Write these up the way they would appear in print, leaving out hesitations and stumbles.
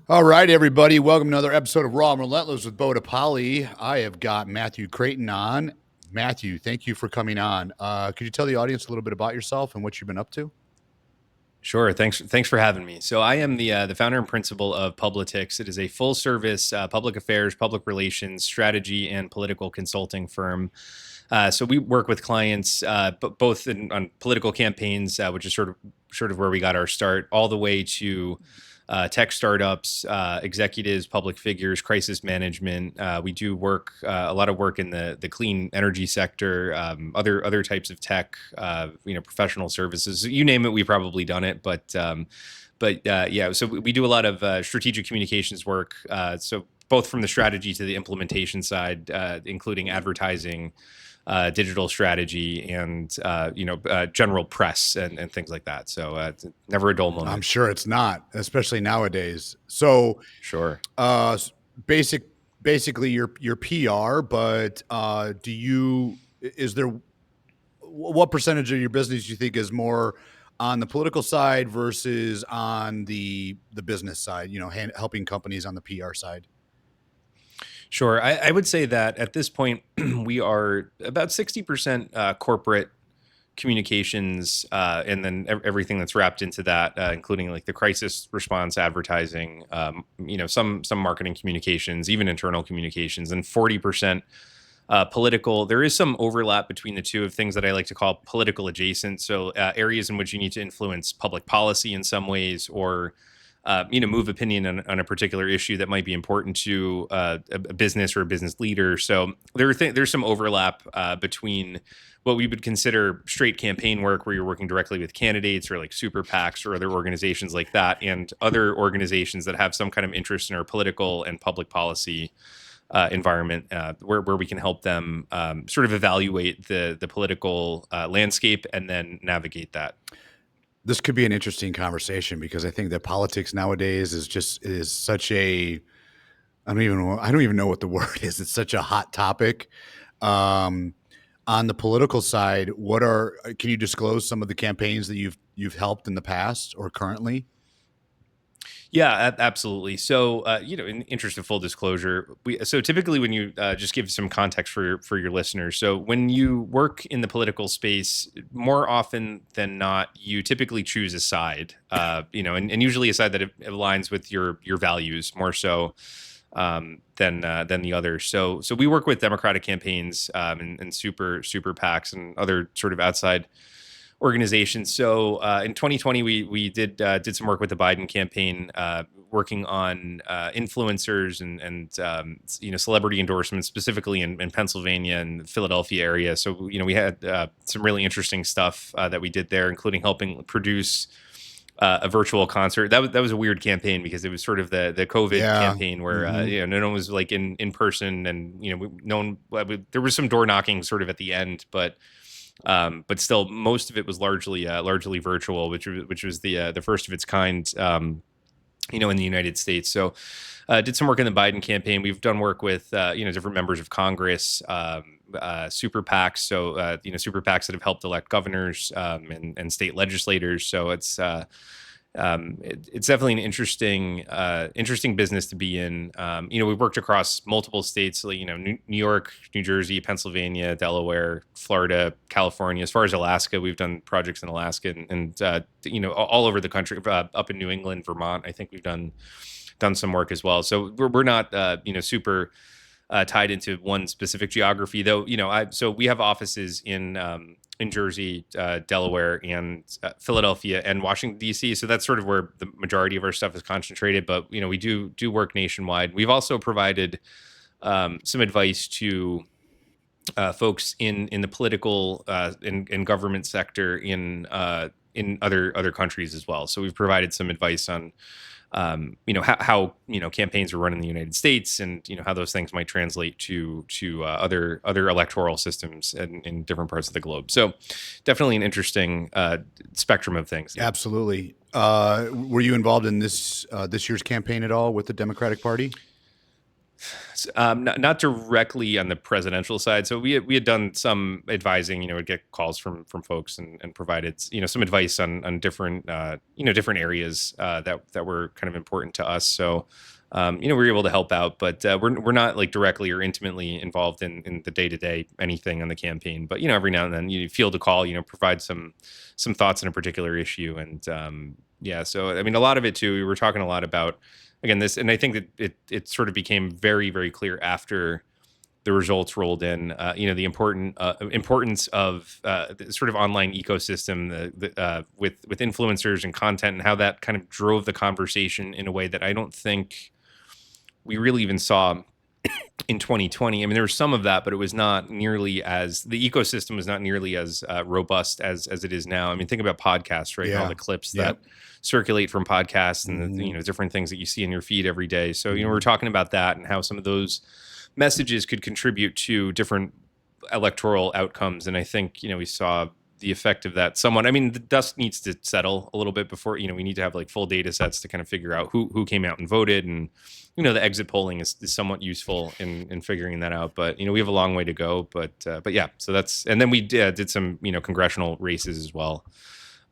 All right, everybody. Welcome to another episode of Raw and Relentless with Bo DePaoli. I have got Matthew Krayton on. Matthew, thank you for coming on. Could you tell the audience a little bit about yourself and what you've been up to? Sure. Thanks for having me. So I am the founder and principal of Publitics. It is a full service public affairs, public relations, strategy, and political consulting firm. So we work with clients, both on political campaigns, which is sort of where we got our start, all the way to tech startups, executives, public figures, crisis management. We do work a lot of work in the clean energy sector, other types of tech, professional services. You name it, we've probably done it. But so we do a lot of strategic communications work. So both from the strategy to the implementation side, including advertising, digital strategy, and general press and things like that. So it's never a dull moment. I'm sure it's not, especially nowadays. So, Sure. uh, basically, your PR, but is there what percentage of your business do you think is more on the political side versus on the business side? Helping companies on the PR side. Sure. I would say that at this point, we are about 60% corporate communications, and then everything that's wrapped into that, including like the crisis response advertising, some marketing communications, even internal communications, and 40% political. There is some overlap between the two of things that I like to call political adjacent. So areas in which you need to influence public policy in some ways, or move opinion on a particular issue that might be important to a business or a business leader. So there's some overlap between what we would consider straight campaign work, where you're working directly with candidates or like super PACs or other organizations like that, and other organizations that have some kind of interest in our political and public policy environment, where we can help them sort of evaluate the political landscape and then navigate that. This could be an interesting conversation because I think that politics nowadays is such a I don't even know what the word is. It's such a hot topic. On the political side, can you disclose some of the campaigns that you've helped in the past or currently? Yeah, absolutely. So, in interest of full disclosure, so typically when you just give some context for your listeners. So, when you work in the political space, more often than not, you typically choose a side, and usually a side that aligns with your values more so than the others. So we work with Democratic campaigns, and super PACs and other sort of outside organizations. So in 2020, we did some work with the Biden campaign, working on influencers and celebrity endorsements, specifically in Pennsylvania and Philadelphia area. So we had some really interesting stuff that we did there, including helping produce a virtual concert. That was a weird campaign because it was sort of the COVID campaign where no one was like in person, and there was some door knocking sort of at the end, but still most of it was largely virtual, which was the first of its kind, in the United States. So did some work in the Biden campaign. We've done work with different members of Congress, super PACs. So super PACs that have helped elect governors, and state legislators. So it's definitely an interesting business to be in. We've worked across multiple states, like, New York, New Jersey, Pennsylvania, Delaware, Florida, California. As far as Alaska, we've done projects in Alaska and all over the country, up in New England, Vermont. I think we've done some work as well. So we're not super tied into one specific geography, though. So we have offices in Jersey, Delaware, and Philadelphia and Washington, D.C. So that's sort of where the majority of our stuff is concentrated. But we do work nationwide. We've also provided some advice to folks in the political and government sector in other countries as well. So we've provided some advice on how campaigns are run in the United States, and how those things might translate to other electoral systems in different parts of the globe. So definitely an interesting spectrum of things. Absolutely. Were you involved in this year's campaign at all with the Democratic Party? Not directly on the presidential side. So we had done some advising. We'd get calls from folks and provided some advice on different different areas that were kind of important to us. So we were able to help out, but we're not like directly or intimately involved in the day to day anything on the campaign. But every now and then you field a call, provide some thoughts on a particular issue, and yeah. So I mean, a lot of it too. We were talking a lot about again this, and I think that it sort of became very very clear after the results rolled in. The importance of the sort of online ecosystem, with influencers and content, and how that kind of drove the conversation in a way that I don't think we really even saw in 2020. I mean, there was some of that, but it was not nearly as the ecosystem was not nearly as robust as it is now. I mean, think about podcasts, right? And all the clips that circulate from podcasts and the different things that you see in your feed every day. So, we're talking about that and how some of those messages could contribute to different electoral outcomes. And I think, we saw the effect of that somewhat. I mean, the dust needs to settle a little bit before, we need to have like full data sets to kind of figure out who came out and voted. And, the exit polling is somewhat useful in figuring that out. But, we have a long way to go. But yeah, so that's, and then we did some, congressional races as well.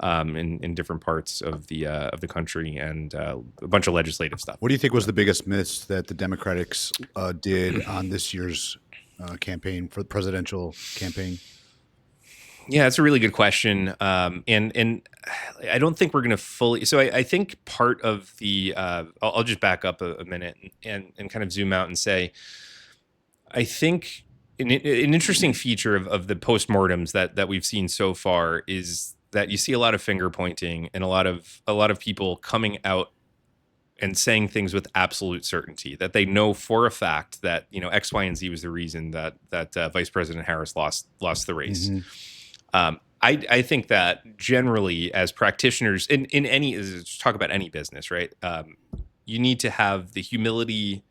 In different parts of the country, and a bunch of legislative stuff. What do you think was the biggest miss that the Democrats did on this year's campaign for the presidential campaign? Yeah, that's a really good question. And I don't think we're going to fully. So I think part of the. I'll just back up a minute and kind of zoom out and say, I think an interesting feature of the postmortems that we've seen so far is that you see a lot of finger pointing and a lot of people coming out and saying things with absolute certainty that they know for a fact that X, Y, and Z was the reason that Vice President Harris lost the race. I think that generally, as practitioners in any, talk about any business, right? You need to have the humility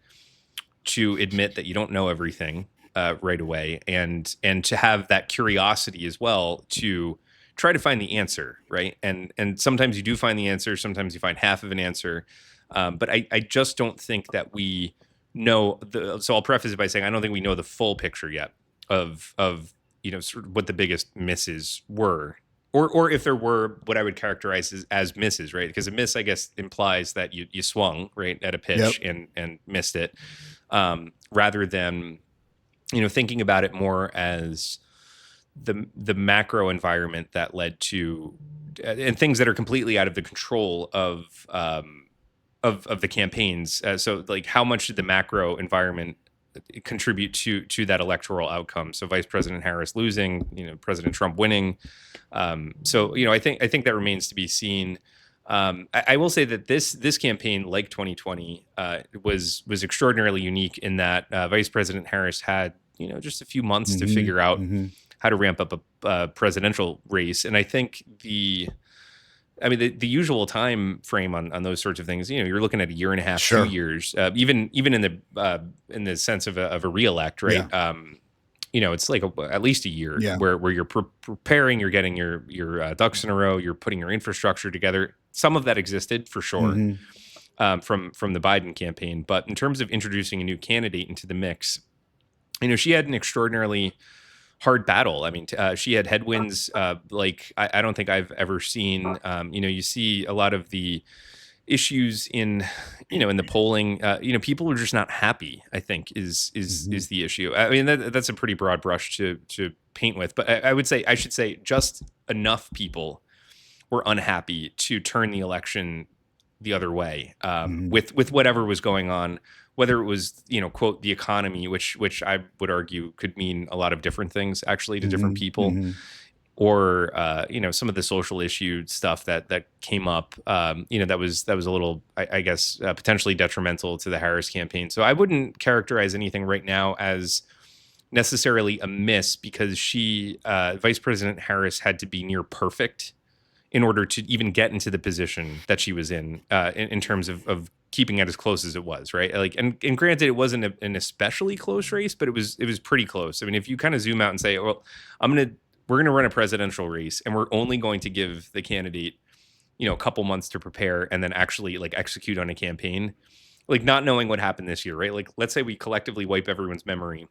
to admit that you don't know everything right away, and to have that curiosity as well to try to find the answer, right? And sometimes you do find the answer, sometimes you find half of an answer, but I just don't think that we know so I'll preface it by saying I don't think we know the full picture yet of sort of what the biggest misses were, or if there were what I would characterize as misses, right? Because a miss, I guess, implies that you swung right at a pitch and missed it, rather than thinking about it more as the macro environment that led to and things that are completely out of the control of the campaigns. So like how much did the macro environment contribute to that electoral outcome? So Vice President Harris losing, President Trump winning. So I think that remains to be seen. I will say that this campaign, like 2020, was extraordinarily unique in that Vice President Harris had just a few months to figure out how to ramp up a presidential race. And I think the usual time frame on those sorts of things, you're looking at a year and a half, 2 years, even in the sense of a reelect, right? Yeah. It's like at least a year where you're preparing, you're getting your ducks in a row, you're putting your infrastructure together. Some of that existed for sure from the Biden campaign, but in terms of introducing a new candidate into the mix, she had an extraordinarily hard battle. I mean, she had headwinds like I don't think I've ever seen. You see a lot of the issues in the polling. People are just not happy, I think is the issue. I mean, that's a pretty broad brush to paint with, but I should say just enough people were unhappy to turn the election the other way with whatever was going on. Whether it was, quote, the economy, which I would argue could mean a lot of different things actually to different people, or some of the social issue stuff that came up, that was a little, I guess, potentially detrimental to the Harris campaign. So I wouldn't characterize anything right now as necessarily a miss, because Vice President Harris had to be near perfect in order to even get into the position that she was in terms of keeping it as close as it was, right? Like, and granted, it wasn't an especially close race, but it was pretty close. I mean, if you kind of zoom out and say, well, we're gonna run a presidential race, and we're only going to give the candidate, a couple months to prepare and then actually like execute on a campaign. like not knowing what happened this year, right? Like let's say we collectively wipe everyone's memory.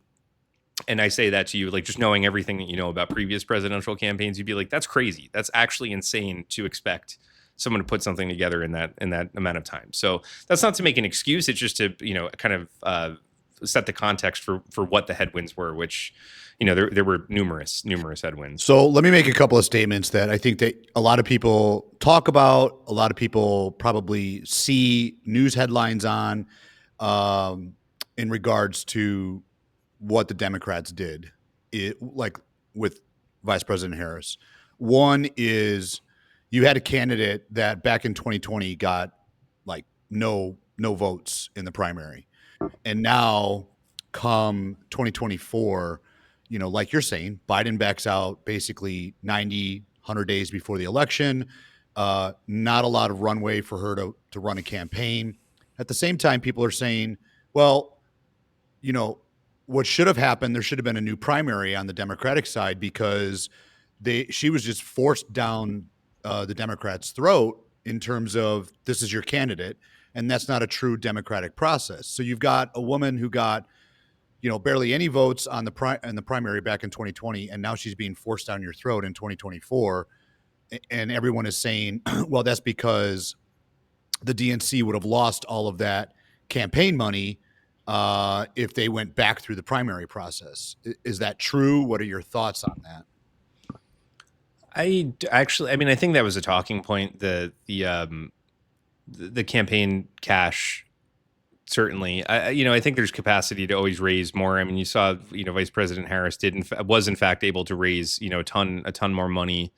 And I say that to you, like just knowing everything that you know about previous presidential campaigns, you'd be like, that's crazy. That's actually insane to expect someone to put something together in that amount of time. So that's not to make an excuse. It's just to, kind of set the context for what the headwinds were, which, there were numerous headwinds. So let me make a couple of statements that I think that a lot of people talk about, a lot of people probably see news headlines on, in regards to what the Democrats did, like with Vice President Harris. One is you had a candidate that back in 2020 got like no votes in the primary, and now come 2024, like you're saying, Biden backs out basically 90, 100 days before the election. Not a lot of runway for her to run a campaign. At the same time, people are saying, well, what should have happened, there should have been a new primary on the Democratic side because she was just forced down the Democrats' throat in terms of this is your candidate, and that's not a true democratic process. So you've got a woman who got barely any votes on the primary back in 2020, and now she's being forced down your throat in 2024, and everyone is saying, well, that's because the DNC would have lost all of that campaign money if they went back through the primary process. Is that true? What are your thoughts on that? I think that was a talking point. The campaign cash, certainly. I think there's capacity to always raise more. I mean, you saw, Vice President Harris was in fact able to raise, a ton more money,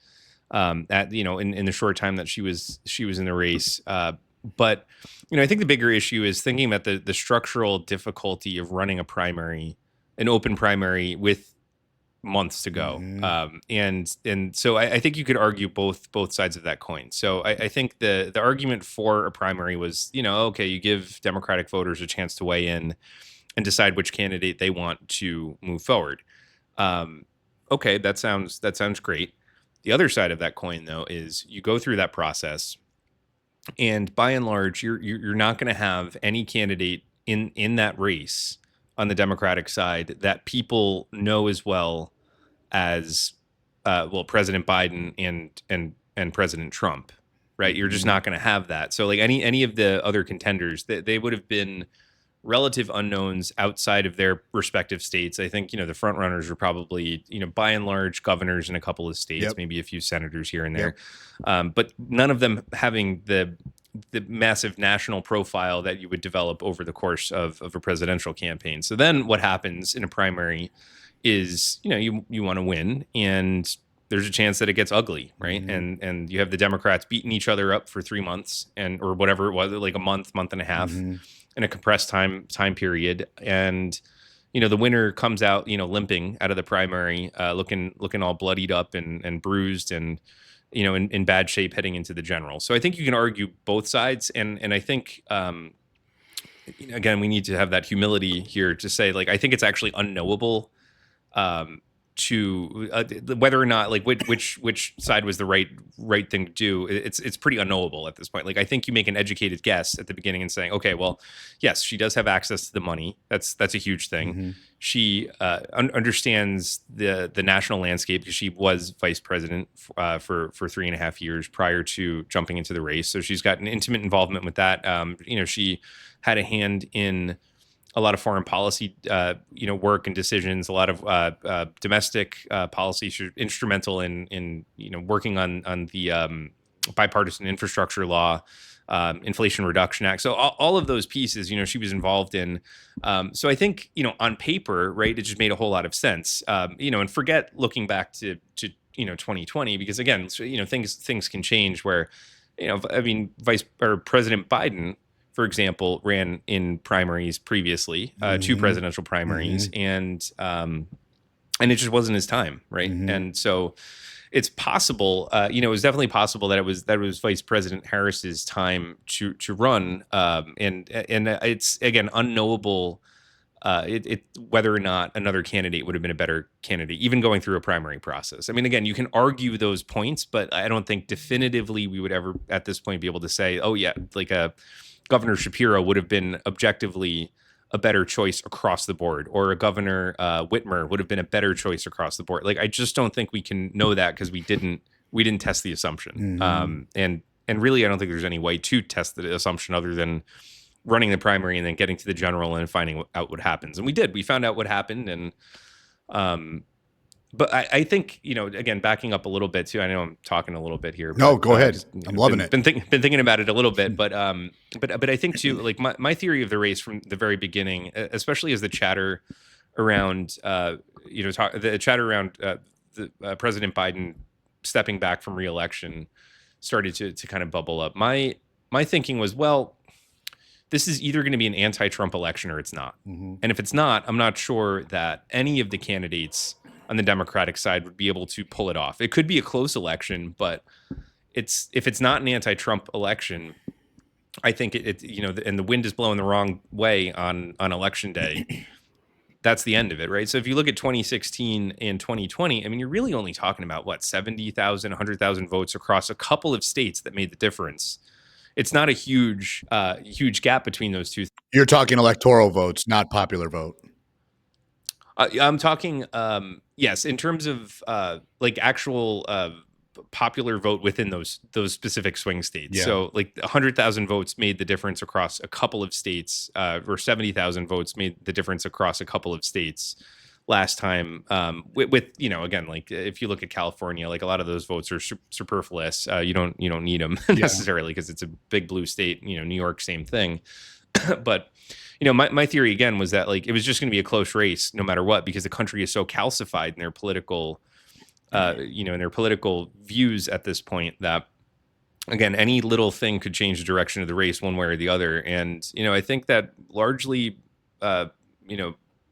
in the short time that she was in the race. But, I think the bigger issue is thinking about the structural difficulty of running an open primary with months to go. And so I think you could argue both sides of that coin. So I think the argument for a primary was, okay, you give Democratic voters a chance to weigh in and decide which candidate they want to move forward. Okay, that sounds great. The other side of that coin, though, is you go through that process, and by and large, you're not going to have any candidate in that race on the Democratic side that people know as well as President Biden and President Trump, right? You're just not going to have that. So like any of the other contenders, they would have been relative unknowns outside of their respective states. I think, the front runners are probably, by and large, governors in a couple of states, maybe a few senators here and there. But none of them having the massive national profile that you would develop over the course of a presidential campaign. So then what happens in a primary is, you want to win, and there's a chance that it gets ugly, right? And you have the Democrats beating each other up for 3 months or whatever it was, like a month and a half in a compressed time period. And, the winner comes out, limping out of the primary, looking all bloodied up and bruised and, in bad shape heading into the general. So I think you can argue both sides. And I think, again, we need to have that humility here to say, like, I think it's actually unknowable to whether or not, like, which side was the right thing to do. It's pretty unknowable at this point. Like, I think you make an educated guess at the beginning and saying, okay, well, yes, she does have access to the money. That's a huge thing. She understands the national landscape because she was vice president for 3.5 years prior to jumping into the race. So she's got an intimate involvement with that. She had a hand in a lot of foreign policy, work and decisions, a lot of domestic policy, instrumental in working on the bipartisan infrastructure law, Inflation Reduction Act. So all of those pieces, she was involved in. So I think, on paper, right, it just made a whole lot of sense. And forget looking back to 2020, because again, things can change where, President Biden, for example, ran in primaries previously, 2 presidential primaries, and it just wasn't his time, right? And so it's possible, it was definitely possible that it was Vice President Harris's time to run, and it's again unknowable whether or not another candidate would have been a better candidate, even going through a primary process. I mean, again, you can argue those points, but I don't think definitively we would ever at this point be able to say, oh yeah, like a Governor Shapiro would have been objectively a better choice across the board, or a Governor Whitmer would have been a better choice across the board. Like, I just don't think we can know that because we didn't test the assumption. And really, I don't think there's any way to test the assumption other than running the primary and then getting to the general and finding out what happens. And we did. We found out what happened. And but I think, again, backing up a little bit too. I know I'm talking a little bit here. No, but, go ahead. I'm loving it. Been thinking about it a little bit, but I think too, like my theory of the race from the very beginning, especially as the chatter around, the chatter around President Biden stepping back from re-election started to kind of bubble up. My thinking was, well, this is either going to be an anti-Trump election or it's not. And if it's not, I'm not sure that any of the candidates on the Democratic side would be able to pull it off. It could be a close election, but if it's not an anti-Trump election, I think and the wind is blowing the wrong way on election day, that's the end of it, right? So if you look at 2016 and 2020, I mean, you're really only talking about, what, 70,000, 100,000 votes across a couple of states that made the difference. It's not a huge gap between those two. You're talking electoral votes, not popular vote. I'm talking, yes, in terms of like actual popular vote within those specific swing states. Yeah. So like 100,000 votes made the difference across a couple of states, or 70,000 votes made the difference across a couple of states last time. With again, like if you look at California, like a lot of those votes are superfluous. You don't need them necessarily because it's a big blue state. New York, same thing. But my theory again was that like it was just going to be a close race no matter what, because the country is so calcified in their political, in their political views at this point that, again, any little thing could change the direction of the race one way or the other. And, I think that largely,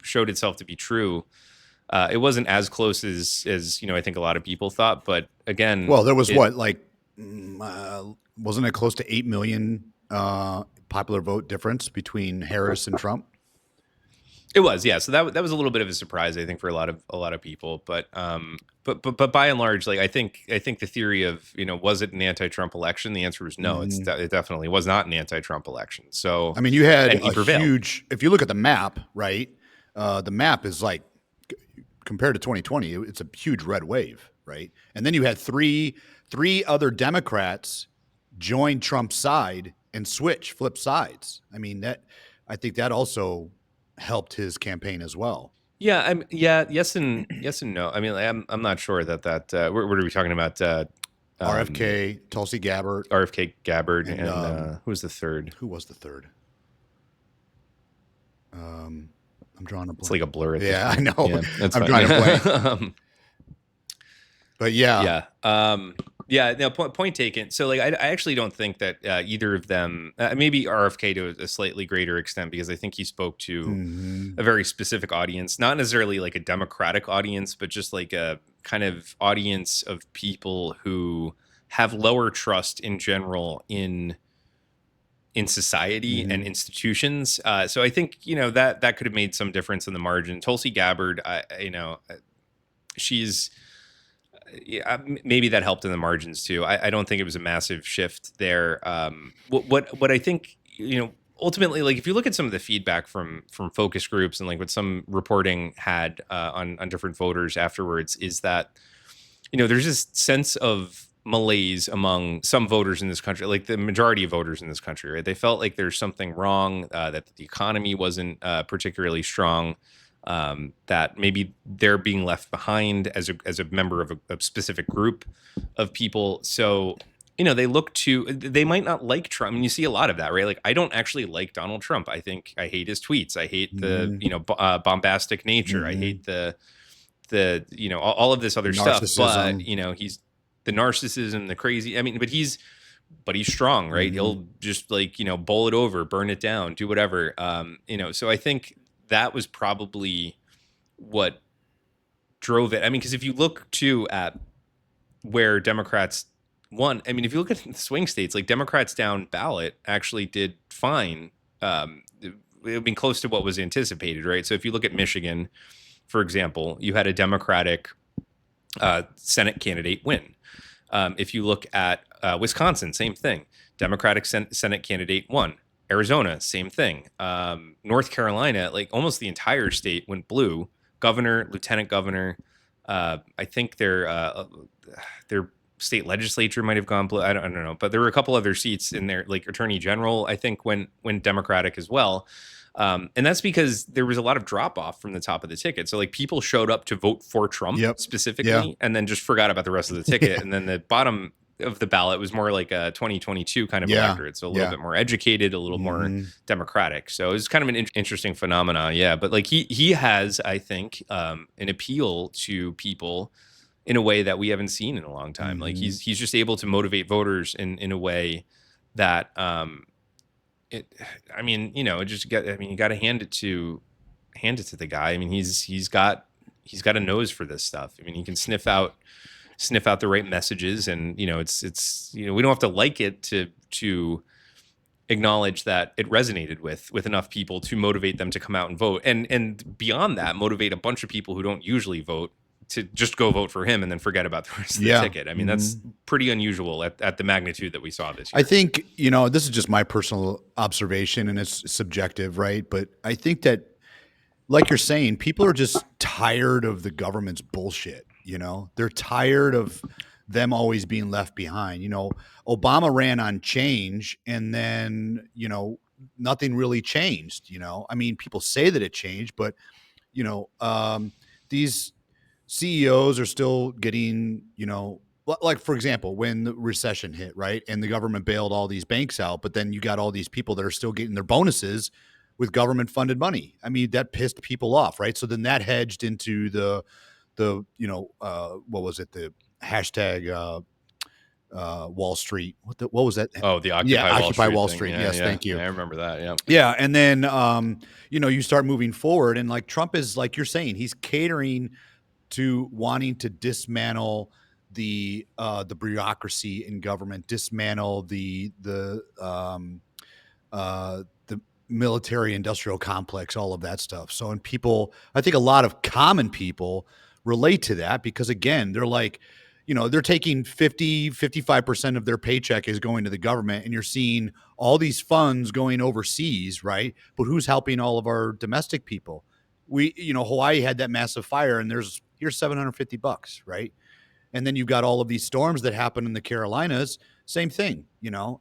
showed itself to be true. It wasn't as close as I think a lot of people thought. But again, well, there was wasn't it close to 8 million popular vote difference between Harris and Trump? It was, yeah. So that was a little bit of a surprise, I think, for a lot of people. But by and large, like I think the theory of was it an anti-Trump election? The answer was no. It definitely was not an anti-Trump election. So I mean, you had a huge. If you look at the map, right, the map is like compared to 2020, it's a huge red wave, right? And then you had three other Democrats join Trump's side and flip sides. I mean, I think that also helped his campaign as well. Yeah, yes and no. I mean, I'm not sure that what are we talking about? RFK, Tulsi Gabbard, and who was the third? Who was the third? I'm drawing a blank. It's like a blur. Yeah, I know. Yeah, I'm drawing a blank. But yeah. Yeah, no, point taken. So like, I actually don't think that either of them, maybe RFK to a slightly greater extent, because I think he spoke to a very specific audience, not necessarily like a Democratic audience, but just like a kind of audience of people who have lower trust in general in society and institutions. So I think, that could have made some difference in the margin. Tulsi Gabbard, she's, maybe that helped in the margins too. I don't think it was a massive shift there. What I think, ultimately, like if you look at some of the feedback from focus groups and like what some reporting had on different voters afterwards, is that, there's this sense of malaise among some voters in this country, like the majority of voters in this country, right? They felt like there's something wrong, that the economy wasn't particularly strong. That maybe they're being left behind as a member of a specific group of people. So, they might not like Trump. I mean, you see a lot of that, right? Like, I don't actually like Donald Trump. I hate his tweets. I hate the, bombastic nature. I hate the all of this other stuff. But, he's the narcissism, the crazy. I mean, but he's strong, right? He'll just bowl it over, burn it down, do whatever. So I think that was probably what drove it. I mean, because if you look too at where Democrats won, I mean, if you look at the swing states, like Democrats down ballot actually did fine. It would be close to what was anticipated, right? So if you look at Michigan, for example, you had a Democratic Senate candidate win. If you look at Wisconsin, same thing. Democratic Senate candidate won. Arizona, same thing. North Carolina, like almost the entire state went blue. Governor, lieutenant governor. I think their state legislature might have gone blue. I don't know, but there were a couple other seats in there, like attorney general, I think went Democratic as well. And that's because there was a lot of drop off from the top of the ticket. So like people showed up to vote for Trump specifically, and then just forgot about the rest of the ticket. And then the bottom of the ballot was more like a 2022 kind of electorate. So a little bit more educated, a little more democratic. So it's kind of an interesting phenomenon. Yeah. But like he has, I think, an appeal to people in a way that we haven't seen in a long time. Like he's just able to motivate voters in a way that, you got to hand it to the guy. I mean, he's got a nose for this stuff. I mean, he can sniff out the right messages, and it's we don't have to like it to acknowledge that it resonated with enough people to motivate them to come out and vote, and beyond that, motivate a bunch of people who don't usually vote to just go vote for him and then forget about the rest of the ticket. I mean, that's pretty unusual at the magnitude that we saw this year. I think, this is just my personal observation and it's subjective, right? But I think that, like you're saying, people are just tired of the government's bullshit. They're tired of them always being left behind. Obama ran on change, and then, nothing really changed. I mean, people say that it changed, but, these CEOs are still getting, like, for example, when the recession hit, right, and the government bailed all these banks out, but then you got all these people that are still getting their bonuses with government funded money. I mean, that pissed people off, right? So then that hedged into the what was it? The hashtag Wall Street. What was that? Oh, the Occupy Wall Street. Yes, thank you. I remember that. Yeah. Yeah, and then you start moving forward, and like Trump is, like you're saying, he's catering to wanting to dismantle the bureaucracy in government, dismantle the military industrial complex, all of that stuff. So, and people, I think a lot of common people relate to that because, again, they're like, they're taking 55% of their paycheck is going to the government, and you're seeing all these funds going overseas, right? But who's helping all of our domestic people? Hawaii had that massive fire, and here's $750, right? And then you've got all of these storms that happen in the Carolinas, same thing,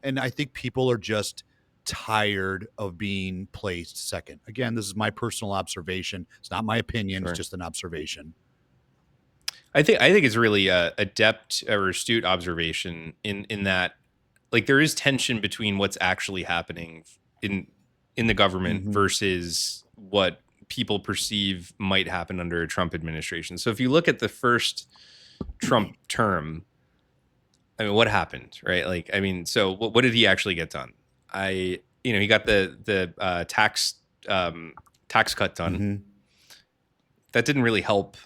and I think people are just tired of being placed second. Again, this is my personal observation. It's not my opinion. Sure. It's just an observation. I think it's really a adept or astute observation in that, like, there is tension between what's actually happening in the government versus what people perceive might happen under a Trump administration. So if you look at the first Trump term, I mean, what happened, right? Like, I mean, so what did he actually get done? He got the tax cut done. That didn't really help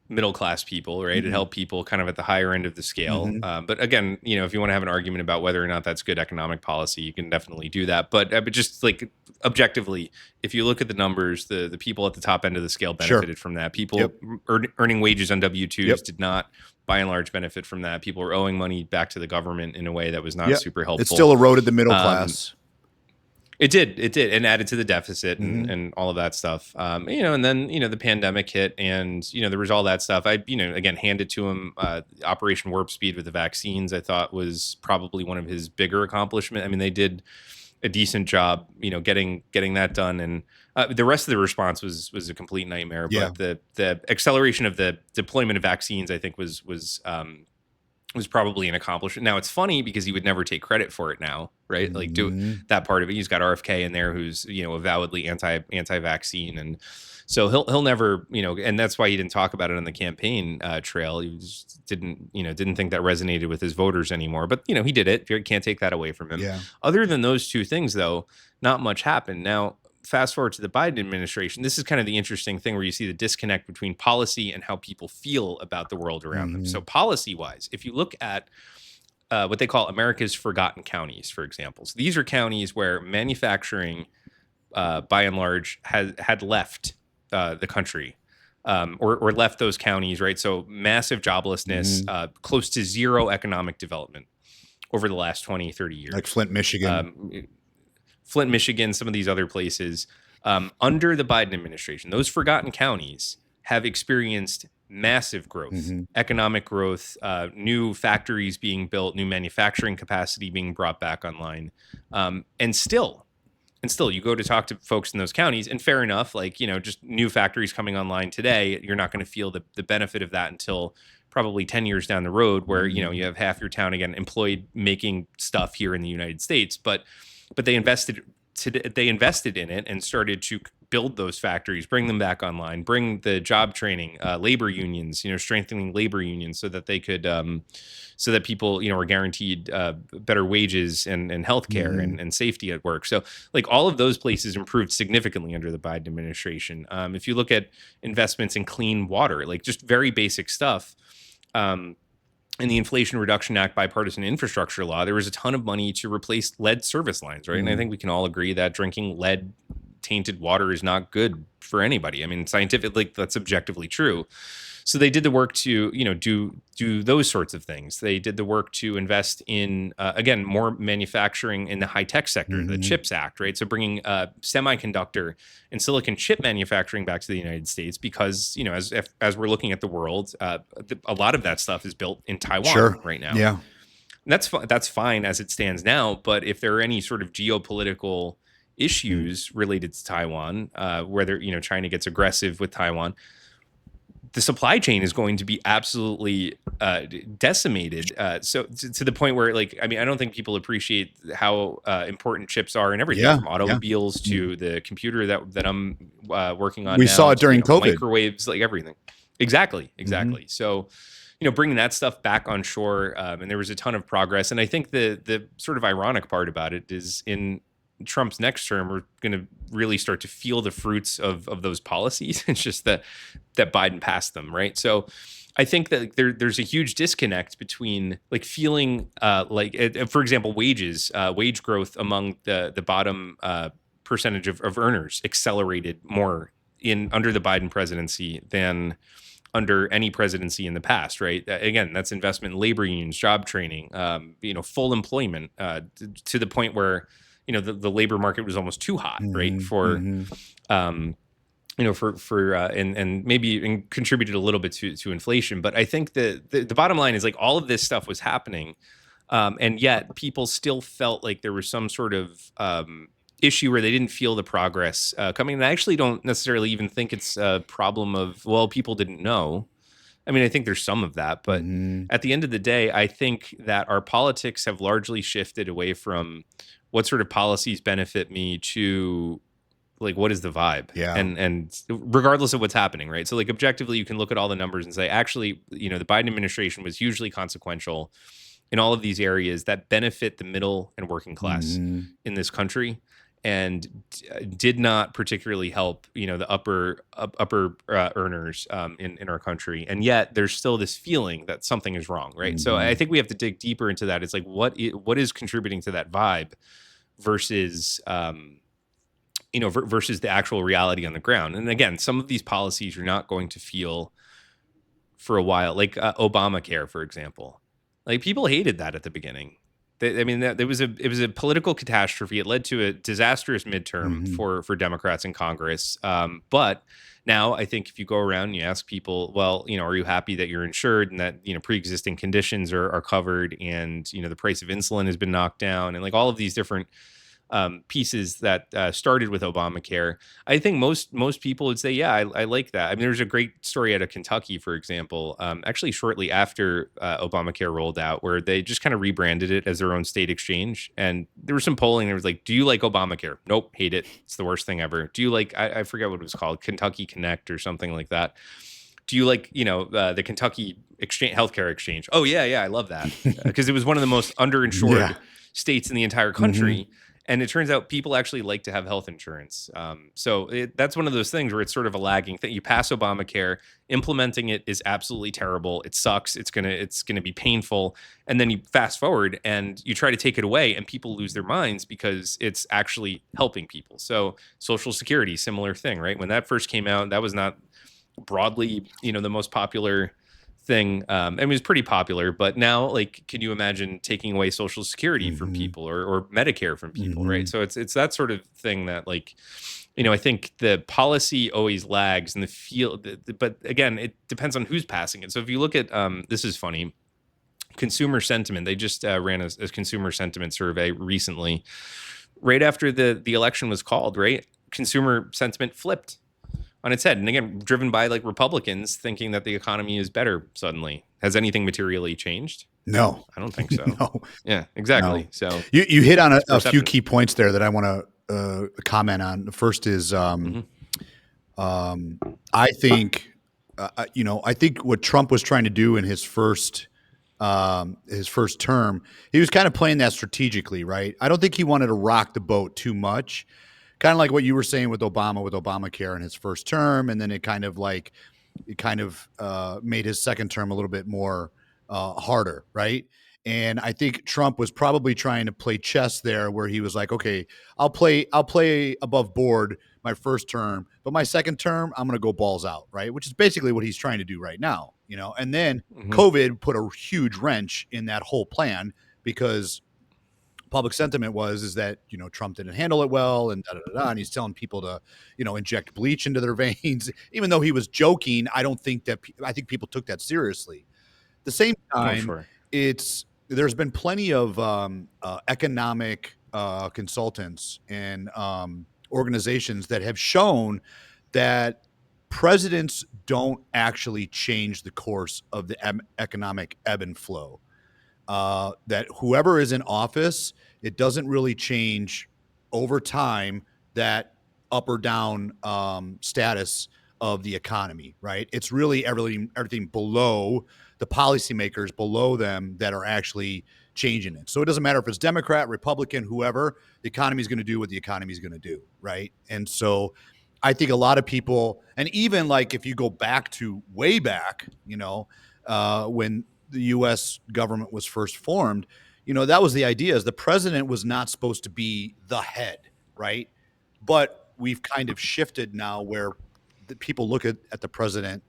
middle class people, right? It helped people kind of at the higher end of the scale. But again, if you want to have an argument about whether or not that's good economic policy, you can definitely do that. But just like objectively, if you look at the numbers, the people at the top end of the scale benefited from that. People earning wages on W-2s did not, by and large, benefit from that. People were owing money back to the government in a way that was not super helpful. It still eroded the middle class. It did, and added to the deficit and all of that stuff. And then the pandemic hit, and there was all that stuff. I again handed to him Operation Warp Speed with the vaccines. I thought was probably one of his bigger accomplishments. I mean, they did a decent job, getting that done, and the rest of the response was a complete nightmare. But the acceleration of the deployment of vaccines, I think, was probably an accomplishment. Now, it's funny because he would never take credit for it now, right? Like, do that part of it. He's got RFK in there who's, avowedly anti-vaccine. And so he'll never, and that's why he didn't talk about it on the campaign trail. He just didn't think that resonated with his voters anymore. But, he did it. You can't take that away from him. Yeah. Other than those two things, though, not much happened. Now, fast forward to the Biden administration, this is kind of the interesting thing where you see the disconnect between policy and how people feel about the world around them. So policy-wise, if you look at what they call America's Forgotten Counties, for example. So these are counties where manufacturing, by and large, had left the country or left those counties, right? So massive joblessness, close to zero economic development over the last 20, 30 years. Like Flint, Michigan. Flint, Michigan, some of these other places, under the Biden administration, those forgotten counties have experienced massive growth, economic growth, new factories being built, new manufacturing capacity being brought back online. And still, you go to talk to folks in those counties, and fair enough, like, just new factories coming online today, you're not going to feel the benefit of that until probably 10 years down the road, where, you have half your town again employed making stuff here in the United States. But they invested in it and started to build those factories, bring them back online, bring the job training, labor unions, strengthening labor unions so that they could, so that people, were guaranteed better wages and healthcare and safety at work. So like all of those places improved significantly under the Biden administration. If you look at investments in clean water, like just very basic stuff, in the Inflation Reduction Act bipartisan infrastructure law, there was a ton of money to replace lead service lines, right? And I think we can all agree that drinking lead tainted water is not good for anybody. I mean, scientifically, that's objectively true. So they did the work to, do those sorts of things. They did the work to invest in, again, more manufacturing in the high tech sector, the CHIPS Act, right? So bringing semiconductor and silicon chip manufacturing back to the United States, because, as we're looking at the world, a lot of that stuff is built in Taiwan right now. Yeah. And that's fine as it stands now. But if there are any sort of geopolitical issues related to Taiwan, whether, China gets aggressive with Taiwan, the supply chain is going to be absolutely decimated. So to the point where, like, I mean, I don't think people appreciate how important chips are in everything, from automobiles to the computer that I'm working on. We now, saw it during COVID. Microwaves, like everything. Exactly. So, bringing that stuff back on shore, and there was a ton of progress. And I think the sort of ironic part about it is in Trump's next term, we're going to really start to feel the fruits of those policies. It's just that Biden passed them, right? So I think that there's a huge disconnect between like feeling for example, wage growth among the bottom percentage of earners accelerated more under the Biden presidency than under any presidency in the past, right? Again, that's investment in labor unions, job training, full employment, to the point where the labor market was almost too hot, right? And maybe contributed a little bit to inflation. But I think the bottom line is like all of this stuff was happening, and yet people still felt like there was some sort of issue where they didn't feel the progress coming. And I actually don't necessarily even think it's a problem of, well, people didn't know. I mean, I think there's some of that, but at the end of the day, I think that our politics have largely shifted away from what sort of policies benefit me to like, what is the vibe? Yeah. And regardless of what's happening, right? So like objectively, you can look at all the numbers and say, actually, the Biden administration was hugely consequential in all of these areas that benefit the middle and working class in this country, and did not particularly help, the upper earners in our country. And yet there's still this feeling that something is wrong, right? So I think we have to dig deeper into that. It's like, what is contributing to that vibe versus, versus the actual reality on the ground. And again, some of these policies you're not going to feel for a while, like Obamacare, for example. Like people hated that at the beginning. It was a political catastrophe. It led to a disastrous midterm for Democrats in Congress. But now I think if you go around and you ask people, well, are you happy that you're insured and that, pre-existing conditions are covered, and, the price of insulin has been knocked down, and like all of these different pieces that started with Obamacare, I think most people would say, yeah, I like that. I mean, there's a great story out of Kentucky, for example, actually shortly after Obamacare rolled out, where they just kind of rebranded it as their own state exchange. And there was some polling. There was like, do you like Obamacare? Nope, hate it. It's the worst thing ever. Do you like, I forget what it was called, Kentucky Connect or something like that. Do you like, the Kentucky healthcare exchange? Oh, yeah, I love that. Because it was one of the most underinsured states in the entire country. And it turns out people actually like to have health insurance. So that's one of those things where it's sort of a lagging thing. You pass Obamacare, implementing it is absolutely terrible. It sucks. It's gonna be painful. And then you fast forward and you try to take it away, and people lose their minds because it's actually helping people. So Social Security, similar thing, right? When that first came out, that was not broadly, the most popular thing. It was pretty popular, but now, like, can you imagine taking away Social Security from Mm-hmm. people, or Medicare from people, Mm-hmm. right? So it's that sort of thing that, like, I think the policy always lags in the field, but again, it depends on who's passing it. So if you look at, this is funny, consumer sentiment, they just ran a consumer sentiment survey recently, right after the election was called, right? Consumer sentiment flipped on its head. And again, driven by like Republicans thinking that the economy is better suddenly. Has anything materially changed? No, I don't think so. no, Yeah, no. exactly. So You hit on it's a few perception. key points there that I want to comment on. The first is Hmm. I think I think what Trump was trying to do in his first term, he was kind of playing that strategically, right? I don't think he wanted to rock the boat too much. Kind of like what you were saying with Obamacare in his first term, and then it kind of made his second term a little bit more harder, right? And I think Trump was probably trying to play chess there, where he was like, "Okay, I'll play above board my first term, but my second term, I'm going to go balls out," right? Which is basically what he's trying to do right now, you know. And then Hmm. COVID put a huge wrench in that whole plan because public sentiment is that Trump didn't handle it well, and da, da, da, da, and he's telling people to inject bleach into their veins, even though he was joking. I think people took that seriously. At the same Oh, time, sure. there's been plenty of economic consultants and organizations that have shown that presidents don't actually change the course of the economic ebb and flow. That whoever is in office, it doesn't really change over time that up or down status of the economy, right? It's really everything below the policymakers below them that are actually changing it. So it doesn't matter if it's Democrat, Republican, whoever, the economy is going to do what the economy is going to do, right? And so I think a lot of people, and even like if you go back to way back, when the U.S. government was first formed, that was the idea: is the president was not supposed to be the head, right? But we've kind of shifted now where the people look at the president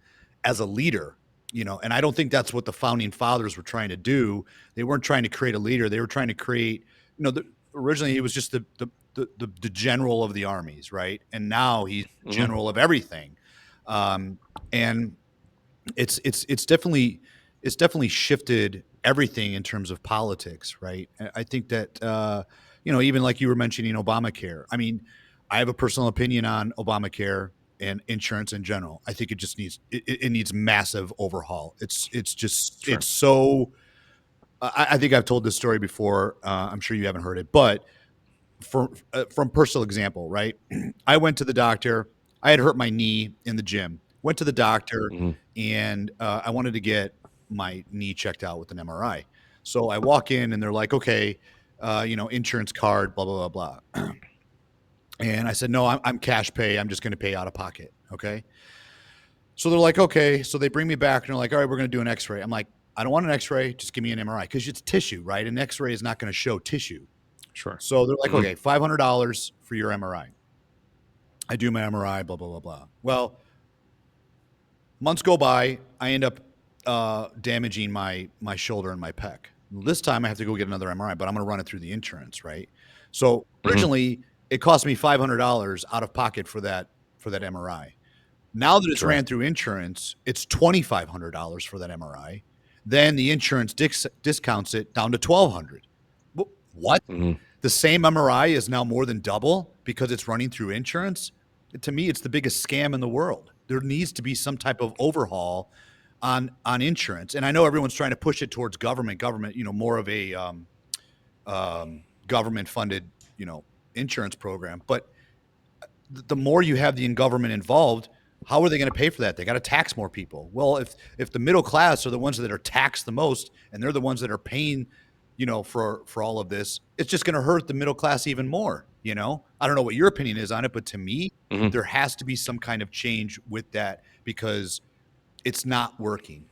as a leader, and I don't think that's what the founding fathers were trying to do. They weren't trying to create a leader. They were trying to create, originally he was just the general of the armies, right? And now he's the Hmm. general of everything. And it's definitely shifted everything in terms of politics, right? I think that even like you were mentioning Obamacare. I mean, I have a personal opinion on Obamacare and insurance in general. I think it needs massive overhaul. Sure. It's so. I think I've told this story before. I'm sure you haven't heard it, but from personal example, right? I went to the doctor. I had hurt my knee in the gym. Went to the doctor, Hmm. and I wanted to get my knee checked out with an MRI. So I walk in, and they're like, "Okay, insurance card, blah blah blah blah." And I said, "No, I'm cash pay. I'm just going to pay out of pocket." Okay. So they're like, "Okay." So they bring me back, and they're like, "All right, we're going to do an X-ray." I'm like, "I don't want an X-ray. Just give me an MRI because it's tissue, right? An X-ray is not going to show tissue." Sure. So they're like, Hmm. "Okay, $500 for your MRI." I do my MRI, blah blah blah blah. Well, months go by. I end up damaging my shoulder and my pec. This time I have to go get another MRI, but I'm going to run it through the insurance, right? So Hmm. originally it cost me $500 out of pocket for that MRI. Now that it's Sure. ran through insurance, it's $2,500 for that MRI. Then the insurance discounts it down to $1,200. What? Hmm. The same MRI is now more than double because it's running through insurance? To me, it's the biggest scam in the world. There needs to be some type of overhaul on insurance. And I know everyone's trying to push it towards government, more of a government funded, insurance program. But the more you have the government involved, how are they going to pay for that? They got to tax more people. Well, if the middle class are the ones that are taxed the most, and they're the ones that are paying, for all of this, it's just going to hurt the middle class even more. I don't know what your opinion is on it, but to me, Hmm. there has to be some kind of change with that because it's not working.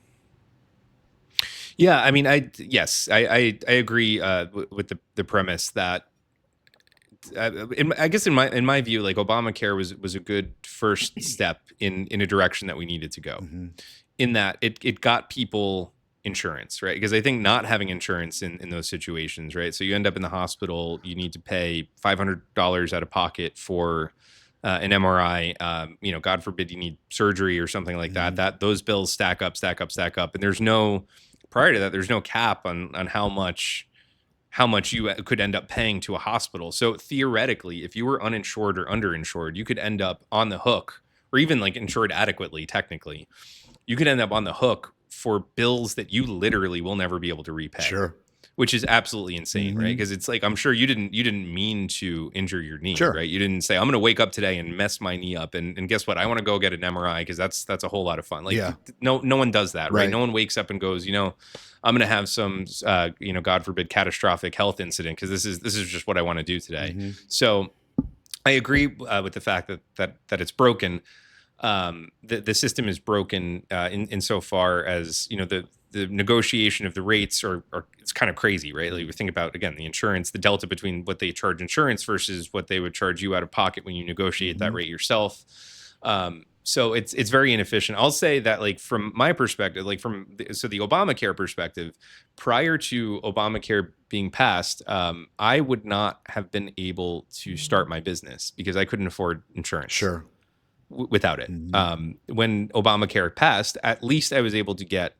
Yeah, I mean, I agree with the premise that, I guess in my view, like, Obamacare was a good first step in a direction that we needed to go. Mm-hmm. in that it got people insurance, right? Because I think not having insurance in those situations, right? So you end up in the hospital, you need to pay $500 out of pocket for an MRI. God forbid you need surgery or something like that. That those bills stack up, and there's no prior to that, there's no cap on how much you could end up paying to a hospital. So theoretically, if you were uninsured or underinsured, you could end up on the hook, or even like insured adequately, technically, you could end up on the hook for bills that you literally will never be able to repay. Sure. Which is absolutely insane, right? Because it's like, I'm sure you didn't mean to injure your knee, Sure. right? You didn't say, I'm going to wake up today and mess my knee up, and guess what? I want to go get an MRI because that's a whole lot of fun. Like, no one does that, right? No one wakes up and goes, I'm going to have some, God forbid, catastrophic health incident because this is just what I want to do today. So I agree with the fact that it's broken. The system is broken in so far as the negotiation of the rates are it's kind of crazy, right? Like we think about, again, the insurance, the delta between what they charge insurance versus what they would charge you out of pocket when you negotiate that rate yourself. So it's very inefficient. I'll say that, like, from my perspective, like the Obamacare perspective, prior to Obamacare being passed, I would not have been able to start my business because I couldn't afford insurance. Sure. Without it. When Obamacare passed, at least I was able to get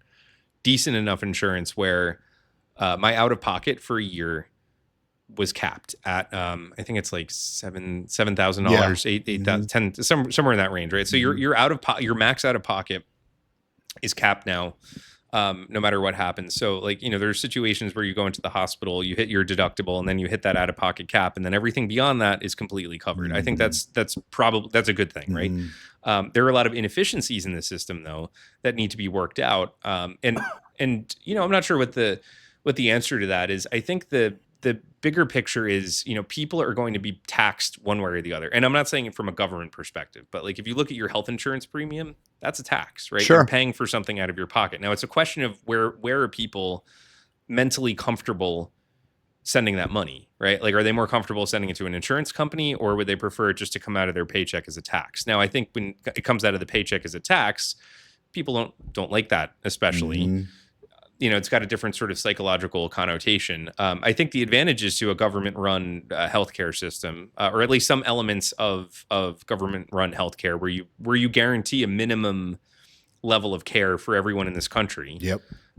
decent enough insurance where my out of pocket for a year was capped at I think it's like $7,000, $8,000, somewhere in that range, right? So your your max out of pocket is capped now, no matter what happens. So, like, there's situations where you go into the hospital, you hit your deductible, and then you hit that out of pocket cap, and then everything beyond that is completely covered. I think that's a good thing, right? There are a lot of inefficiencies in the system, though, that need to be worked out. And I'm not sure what the answer to that is. I think the bigger picture is, people are going to be taxed one way or the other. And I'm not saying it from a government perspective, but like if you look at your health insurance premium, that's a tax, right? Sure. You're paying for something out of your pocket. Now it's a question of where are people mentally comfortable sending that money, right? Like, are they more comfortable sending it to an insurance company, or would they prefer it just to come out of their paycheck as a tax? Now, I think when it comes out of the paycheck as a tax, people don't like that, especially. It's got a different sort of psychological connotation. I think the advantages to a government-run healthcare system, or at least some elements of government-run healthcare, where you guarantee a minimum level of care for everyone in this country,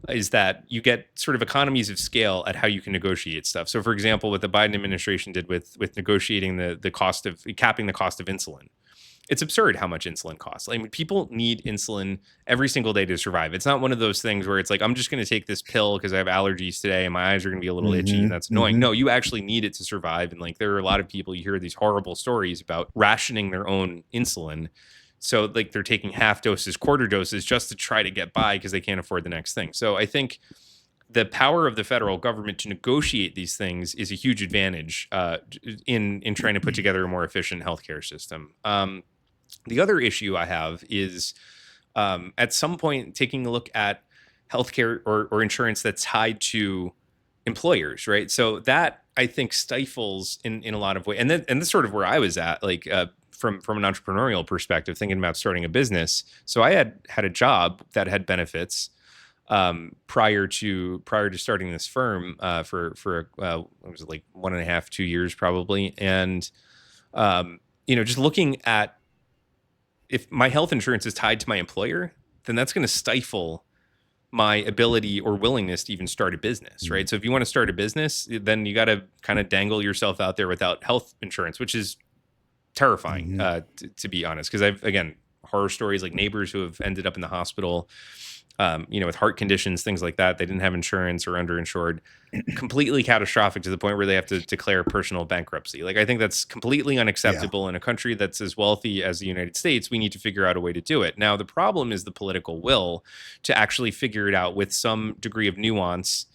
is that you get sort of economies of scale at how you can negotiate stuff. So, for example, what the Biden administration did with negotiating the cost of capping the cost of insulin. It's absurd how much insulin costs. I mean, people need insulin every single day to survive. It's not one of those things where it's like, I'm just going to take this pill because I have allergies today and my eyes are going to be a little itchy and that's annoying. No, you actually need it to survive. And like, there are a lot of people, you hear these horrible stories about rationing their own insulin. So like they're taking half doses, quarter doses just to try to get by because they can't afford the next thing. So I think the power of the federal government to negotiate these things is a huge advantage in trying to put together a more efficient healthcare system. The other issue I have is at some point taking a look at healthcare or insurance that's tied to employers, right? So that, I think, stifles in a lot of ways. And that's sort of where I was at, like from an entrepreneurial perspective, thinking about starting a business. So I had a job that had benefits prior to starting this firm for what was it, like 1.5, 2 years probably. And just looking at, if my health insurance is tied to my employer, then that's going to stifle my ability or willingness to even start a business, right? So if you want to start a business, then you got to kind of dangle yourself out there without health insurance, which is terrifying, to be honest. Because I've, again, horror stories like neighbors who have ended up in the hospital, with heart conditions, things like that. They didn't have insurance or underinsured, completely catastrophic to the point where they have to declare personal bankruptcy. Like, I think that's completely unacceptable in a country that's as wealthy as the United States. We need to figure out a way to do it. Now, the problem is the political will to actually figure it out with some degree of nuance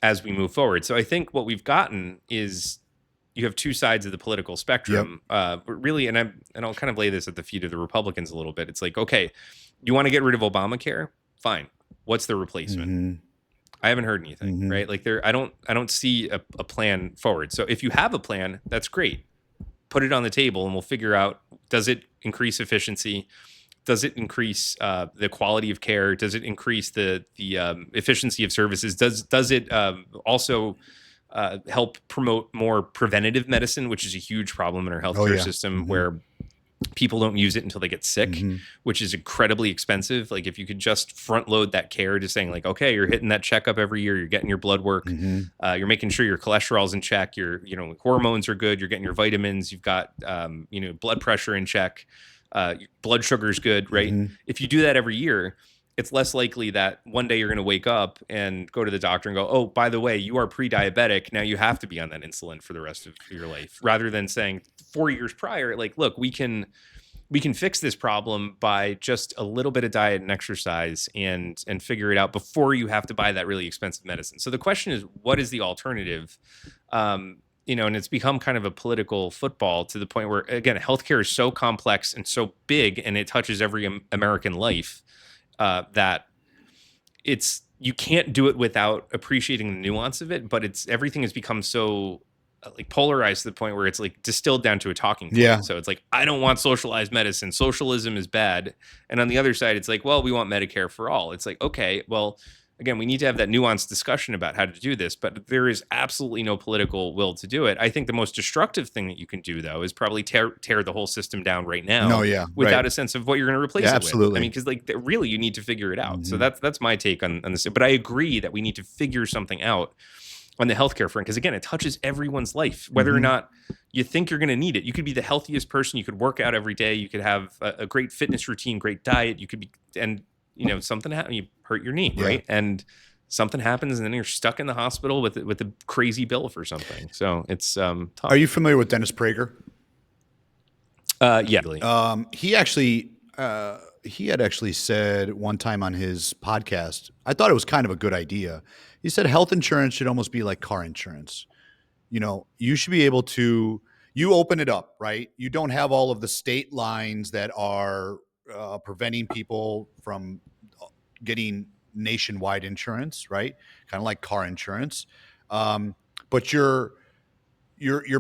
as we move forward. So I think what we've gotten is you have two sides of the political spectrum, really, and I'll kind of lay this at the feet of the Republicans a little bit. It's like, okay, you want to get rid of Obamacare? Fine. What's the replacement? I haven't heard anything, right? Like, I don't see a plan forward. So if you have a plan, that's great. Put it on the table and we'll figure out, does it increase efficiency? does it increase the quality of care? Does it increase the efficiency of services? Does it also help promote more preventative medicine, which is a huge problem in our healthcare system, where people don't use it until they get sick, which is incredibly expensive. Like if you could just front load that care, just saying like, okay, you're hitting that checkup every year, you're getting your blood work, you're making sure your cholesterol's in check, your hormones are good, you're getting your vitamins, you've got blood pressure in check, your blood sugar's good, right? If you do that every year, it's less likely that one day you're going to wake up and go to the doctor and go, oh, by the way, you are pre-diabetic. Now you have to be on that insulin for the rest of your life, rather than saying 4 years prior, like, look, we can fix this problem by just a little bit of diet and exercise and figure it out before you have to buy that really expensive medicine. So the question is, what is the alternative? And it's become kind of a political football to the point where, again, healthcare is so complex and so big, and it touches every American life, that you can't do it without appreciating the nuance of it. But everything has become so like polarized to the point where it's like distilled down to a talking point. Yeah. So it's like, I don't want socialized medicine. Socialism is bad. And on the other side, it's like, well, we want Medicare for all. It's like, okay, well, again, we need to have that nuanced discussion about how to do this, but there is absolutely no political will to do it. I think the most destructive thing that you can do, though, is probably tear the whole system down right now. Without a sense of what you're going to replace it with. I mean, because like really, you need to figure it out. So that's my take on this. But I agree that we need to figure something out on the healthcare front, because again, it touches everyone's life, whether or not you think you're going to need it. You could be the healthiest person. You could work out every day. You could have a great fitness routine, great diet. You could be, and something happens, you hurt your knee, right? And something happens, and then you're stuck in the hospital with a crazy bill for something. So it's tough. Are you familiar with Dennis Prager? Yeah. He had actually said one time on his podcast, I thought it was kind of a good idea. He said health insurance should almost be like car insurance. You should be able to, you open it up, right? You don't have all of the state lines that are preventing people from getting nationwide insurance, right? Kind of like car insurance. But your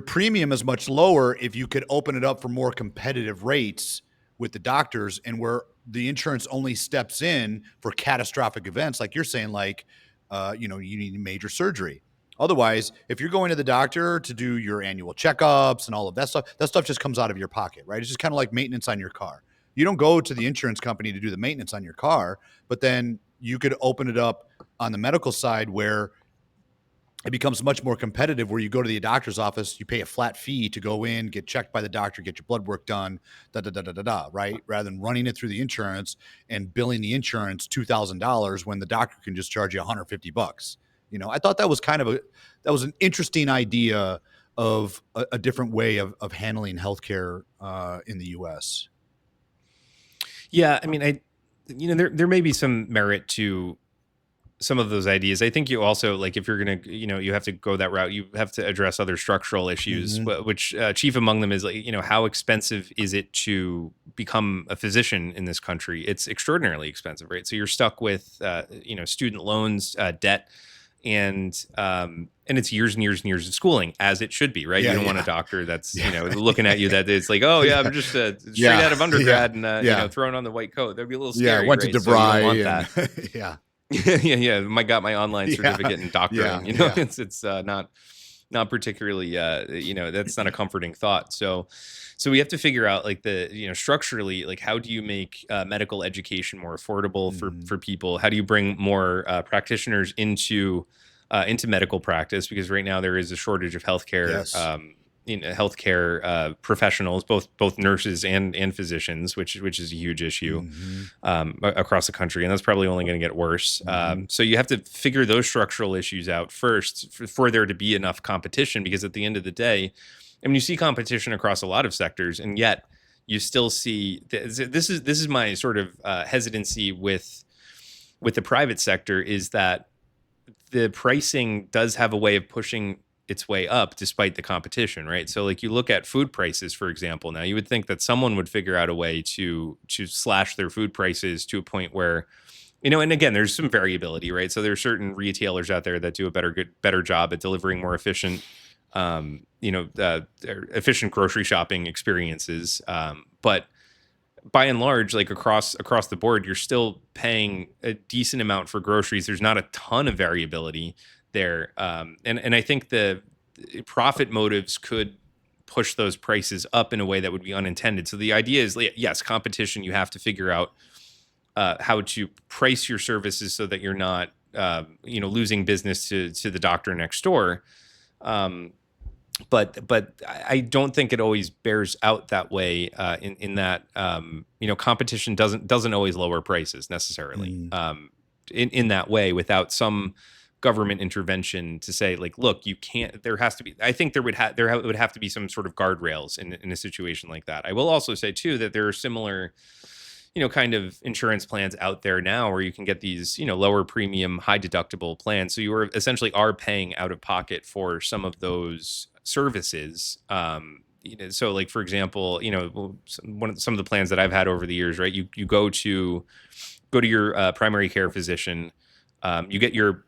premium is much lower if you could open it up for more competitive rates with the doctors, and where the insurance only steps in for catastrophic events, like you're saying, like, you need major surgery. Otherwise, if you're going to the doctor to do your annual checkups and all of that stuff just comes out of your pocket, right? It's just kind of like maintenance on your car. You don't go to the insurance company to do the maintenance on your car, but then you could open it up on the medical side where it becomes much more competitive, where you go to the doctor's office, you pay a flat fee to go in, get checked by the doctor, get your blood work done, right? Rather than running it through the insurance and billing the insurance $2,000 when the doctor can just charge you $150. I thought that was that was an interesting idea of a different way of handling healthcare in the U.S. Yeah, I mean, there may be some merit to some of those ideas. I think you also, like, if you're going to, you have to go that route, you have to address other structural issues, which chief among them is, like, how expensive is it to become a physician in this country? It's extraordinarily expensive, right? So you're stuck with, student loans, debt, and it's years and years and years of schooling, as it should be, right? You don't want a doctor that's, looking at you that it's like, oh yeah, I'm just straight out of undergrad and, throwing on the white coat. That'd be a little scary. Went to DeVry. So you don't want that. I got my online certificate in doctoring. It's not particularly that's not a comforting thought. So we have to figure out, like, the structurally, like, how do you make medical education more affordable for people? How do you bring more practitioners into medical practice? Because right now there is a shortage of healthcare healthcare professionals, both nurses and physicians, which is a huge issue across the country, and that's probably only going to get worse. So you have to figure those structural issues out first for there to be enough competition, because at the end of the day, I mean, you see competition across a lot of sectors, and yet you still see this is my sort of hesitancy with the private sector, is that the pricing does have a way of pushing its way up despite the competition, right? So, like, you look at food prices, for example. Now, you would think that someone would figure out a way to slash their food prices to a point where, and again, there's some variability, right? So there's certain retailers out there that do a better job at delivering more efficient, efficient grocery shopping experiences. But by and large, like across the board, you're still paying a decent amount for groceries. There's not a ton of variability there, and I think the profit motives could push those prices up in a way that would be unintended. So the idea is, yes, competition. You have to figure out how to price your services so that you're not, losing business to the doctor next door. But I don't think it always bears out that way. In that, competition doesn't always lower prices necessarily. In that way, without some government intervention to say, like, look, you can't. There has to be. I think there would have to be some sort of guardrails in a situation like that. I will also say too that there are similar, kind of insurance plans out there now where you can get these, lower premium, high deductible plans. So you are essentially paying out of pocket for some of those services. So like, for example, some of the plans that I've had over the years, right? You go to your primary care physician, you get your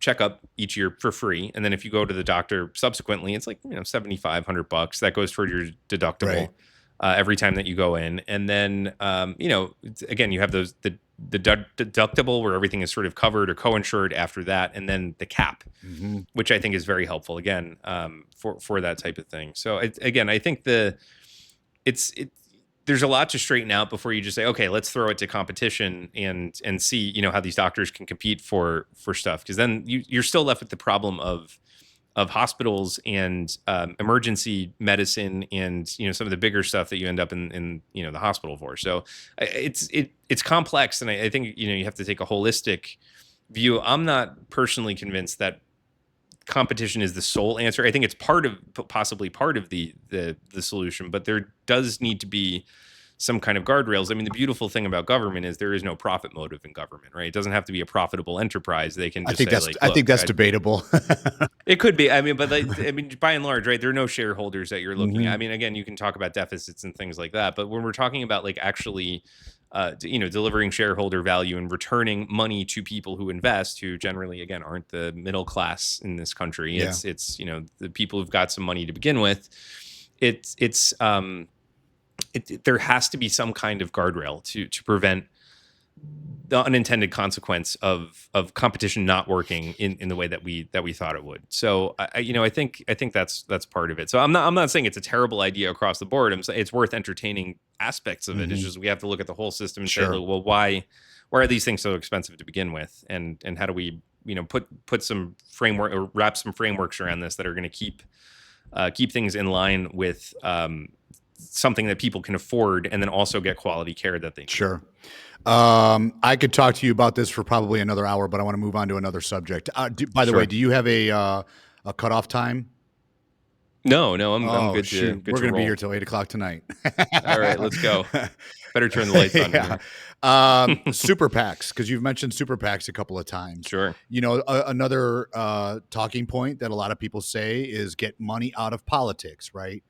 checkup each year for free, and then if you go to the doctor subsequently, it's like $7,500 that goes toward your deductible. Right. Every time that you go in. And then, again, you have the deductible where everything is sort of covered or co-insured after that. And then the cap, which I think is very helpful, again, for that type of thing. So I think there's a lot to straighten out before you just say, okay, let's throw it to competition and see, how these doctors can compete for stuff. Because then you're still left with the problem of hospitals and emergency medicine and some of the bigger stuff that you end up in the hospital for. So it's complex, and I think you have to take a holistic view. I'm not personally convinced that competition is the sole answer. I think it's possibly part of the solution, but there does need to be some kind of guardrails. I mean, the beautiful thing about government is there is no profit motive in government, right? It doesn't have to be a profitable enterprise. They can just I think that's debatable. It could be. I mean, but by and large, right, there are no shareholders that you're looking at. I mean, again, you can talk about deficits and things like that, but when we're talking about like actually, delivering shareholder value and returning money to people who invest, who generally, again, aren't the middle class in this country. Yeah. It's the people who've got some money to begin with. There has to be some kind of guardrail to prevent the unintended consequence of competition not working in the way that we thought it would. So I think that's part of it. So I'm not saying it's a terrible idea across the board. I'm saying it's worth entertaining aspects of it. It's just we have to look at the whole system and say, well, why are these things so expensive to begin with, and how do we put some framework or wrap some frameworks around this that are going to keep things in line with something that people can afford, and then also get quality care that they need. Sure. I could talk to you about this for probably another hour, but I want to move on to another subject. By the way, do you have a cutoff time? No, I'm good. Shoot. We're going to be here till 8:00 tonight. All right, let's go. Better turn the lights on. Yeah. Super PACs, because you've mentioned super PACs a couple of times. Sure. Another talking point that a lot of people say is get money out of politics, right?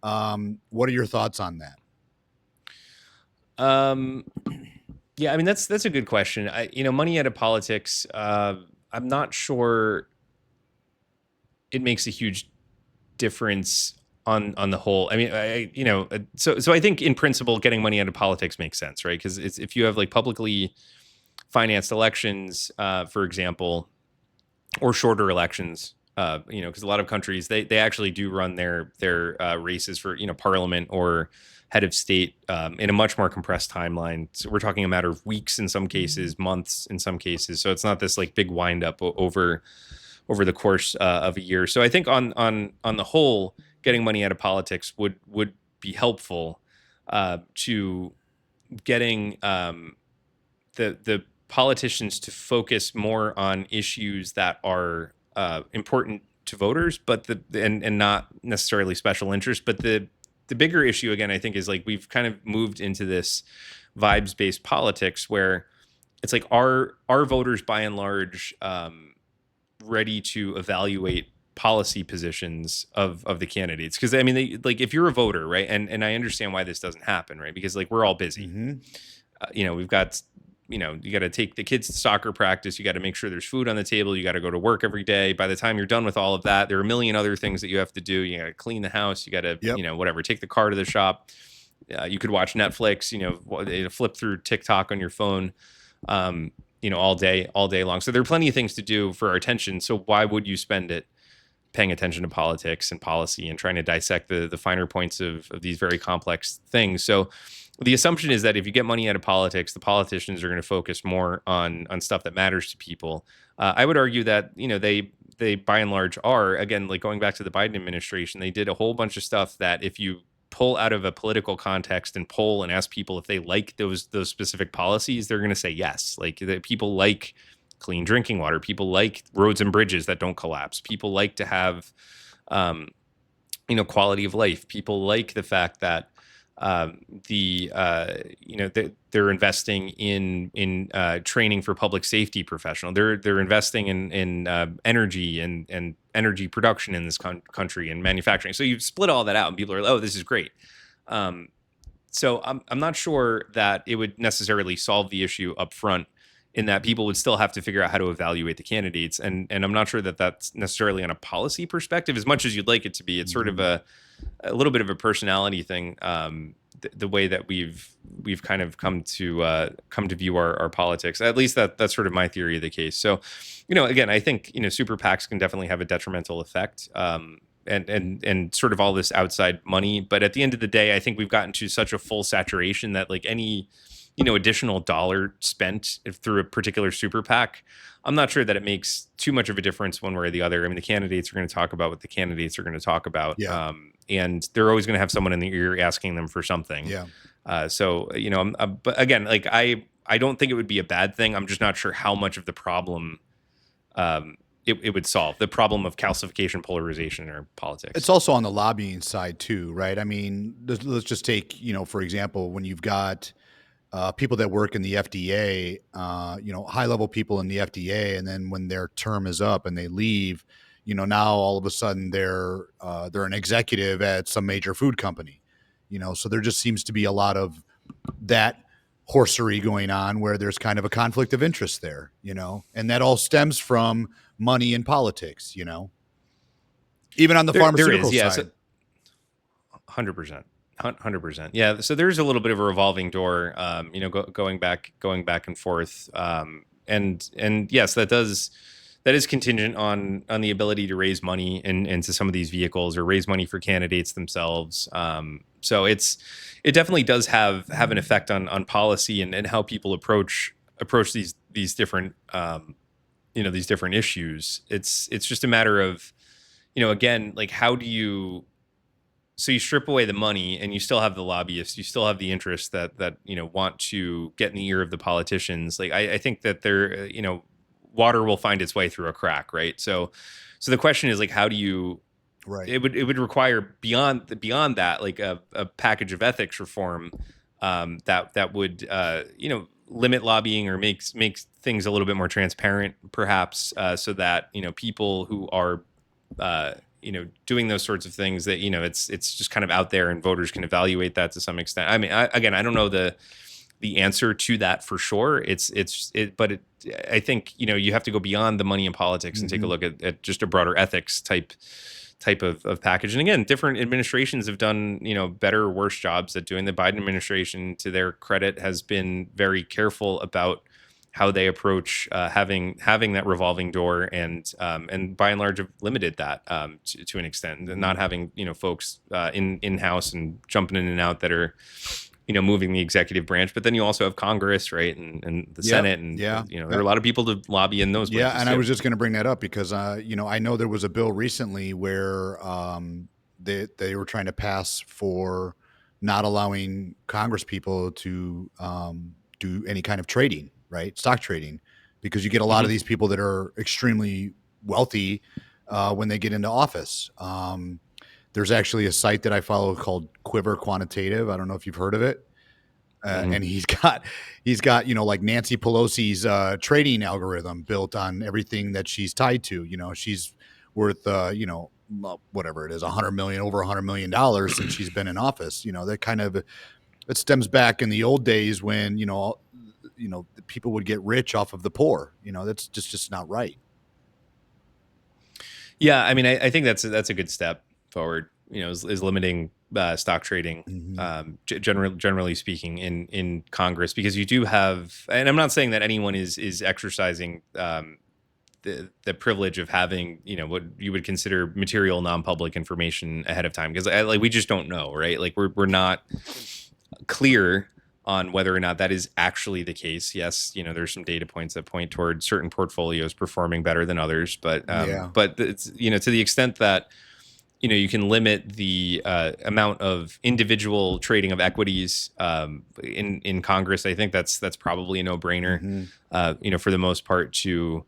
What are your thoughts on that? Yeah, I mean, that's a good question. Money out of politics, I'm not sure it makes a huge difference on the whole. I mean, so I think in principle, getting money out of politics makes sense, right? Because if you have like publicly financed elections, for example, or shorter elections, because a lot of countries they actually do run their races for parliament or head of state in a much more compressed timeline. So we're talking a matter of weeks in some cases, months in some cases. So it's not this like big wind up over the course of a year. So I think on the whole, getting money out of politics would be helpful to getting the politicians to focus more on issues that are important to voters, but and not necessarily special interest. But the bigger issue, again, I think, is like we've kind of moved into this vibes-based politics where it's like are voters by and large ready to evaluate policy positions of the candidates? Because I mean, if you're a voter, right, and I understand why this doesn't happen, right, because like we're all busy. We've got you got to take the kids to soccer practice. You got to make sure there's food on the table. You got to go to work every day. By the time you're done with all of that, there are a million other things that you have to do. You got to clean the house. You got to, whatever, take the car to the shop. You could watch Netflix, flip through TikTok on your phone, all day long. So there are plenty of things to do for our attention. So why would you spend it paying attention to politics and policy and trying to dissect the finer points of these very complex things? So the assumption is that if you get money out of politics, the politicians are going to focus more on stuff that matters to people. I would argue that they by and large are. Again, like going back to the Biden administration, they did a whole bunch of stuff that if you pull out of a political context and poll and ask people if they like those specific policies, they're going to say yes. Like people like clean drinking water, people like roads and bridges that don't collapse, people like to have quality of life, people like the fact that they're investing in training for public safety professional. They're investing in energy and energy production in this country and manufacturing. So you split all that out, and people are like, "Oh, this is great." So I'm not sure that it would necessarily solve the issue up front, in that people would still have to figure out how to evaluate the candidates, and I'm not sure that that's necessarily on a policy perspective as much as you'd like it to be. It's sort of a little bit of a personality thing, the way that we've kind of come to view our politics. At least that's sort of my theory of the case. So, again, I think super PACs can definitely have a detrimental effect, and sort of all this outside money. But at the end of the day, I think we've gotten to such a full saturation that like any additional dollar spent through a particular super PAC, I'm not sure that it makes too much of a difference one way or the other. I mean, the candidates are going to talk about what the candidates are going to talk about. Yeah. And they're always going to have someone in the ear asking them for something. Yeah. So, but again, like I don't think it would be a bad thing. I'm just not sure how much of the problem it would solve, the problem of calcification, polarization, or politics. It's also on the lobbying side too, right? I mean, let's just take, for example, when you've got people that work in the FDA, high-level people in the FDA, and then when their term is up and they leave, now all of a sudden they're an executive at some major food company, so there just seems to be a lot of that horsery going on where there's kind of a conflict of interest there, and that all stems from money in politics, even on the pharmaceutical yeah, side. 100%. 100%. Yeah. So there's a little bit of a revolving door, going back and forth. And yes, that is contingent on the ability to raise money into some of these vehicles, or raise money for candidates themselves. So it definitely does have an effect on policy and how people approach these different, these different issues. It's just a matter of, again, like so you strip away the money and you still have the lobbyists, you still have the interests that want to get in the ear of the politicians. Like I think that they're, water will find its way through a crack, right? So the question is like, how do you, right? It would require beyond that, like a package of ethics reform that would limit lobbying, or makes things a little bit more transparent, perhaps, so that people who are doing those sorts of things, that it's just kind of out there and voters can evaluate that to some extent. I mean, I don't know the answer to that for sure. But I think you have to go beyond the money in politics and take a look at just a broader ethics type of package. And again, different administrations have done better or worse jobs at doing. The Biden administration, to their credit, has been very careful about how they approach having that revolving door, and by and large have limited that to an extent, and not having folks in-house and jumping in and out that are moving the executive branch. But then you also have Congress, right, and the Senate, and there are a lot of people to lobby in those places. Yeah, and I was just going to bring that up because I know there was a bill recently where they were trying to pass for not allowing Congress people to do any kind of trading. Right, stock trading, because you get a lot of these people that are extremely wealthy when they get into office. There's actually a site that I follow called Quiver Quantitative. I don't know if you've heard of it. And he's got like Nancy Pelosi's trading algorithm built on everything that she's tied to. She's worth whatever it is, over $100 million since she's been in office. That kind of, it stems back in the old days when people would get rich off of the poor. That's just not right. Yeah, I mean, I think that's a good step forward. is limiting stock trading, generally speaking, in Congress, because you do have, and I'm not saying that anyone is exercising the privilege of having, what you would consider material non-public information ahead of time, because like we just don't know, right? Like we're not clear on whether or not that is actually the case. Yes, there's some data points that point toward certain portfolios performing better than others, but it's, to the extent that you can limit the amount of individual trading of equities in Congress. I think that's probably a no-brainer. For the most part, to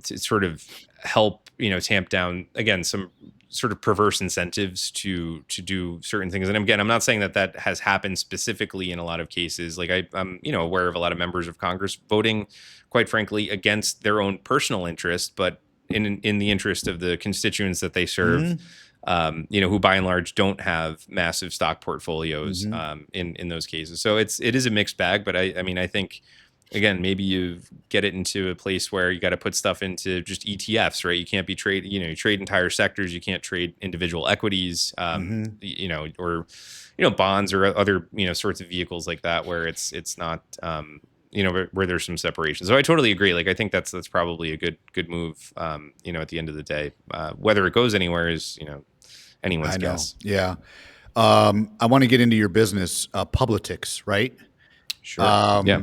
sort of help tamp down, again, some sort of perverse incentives to do certain things. And again, I'm not saying that has happened specifically in a lot of cases. Like I'm aware of a lot of members of Congress voting, quite frankly, against their own personal interest, but in the interest of the constituents that they serve, who by and large don't have massive stock portfolios in those cases. So it is a mixed bag, but I think, again, maybe you get it into a place where you got to put stuff into just ETFs, right? You can't be you trade entire sectors. You can't trade individual equities, or bonds or other sorts of vehicles like that, where it's not where there's some separation. So I totally agree. Like I think that's probably a good move. At the end of the day, whether it goes anywhere is anyone's guess. Yeah. I want to get into your business, Publitics, right? Sure. Yeah.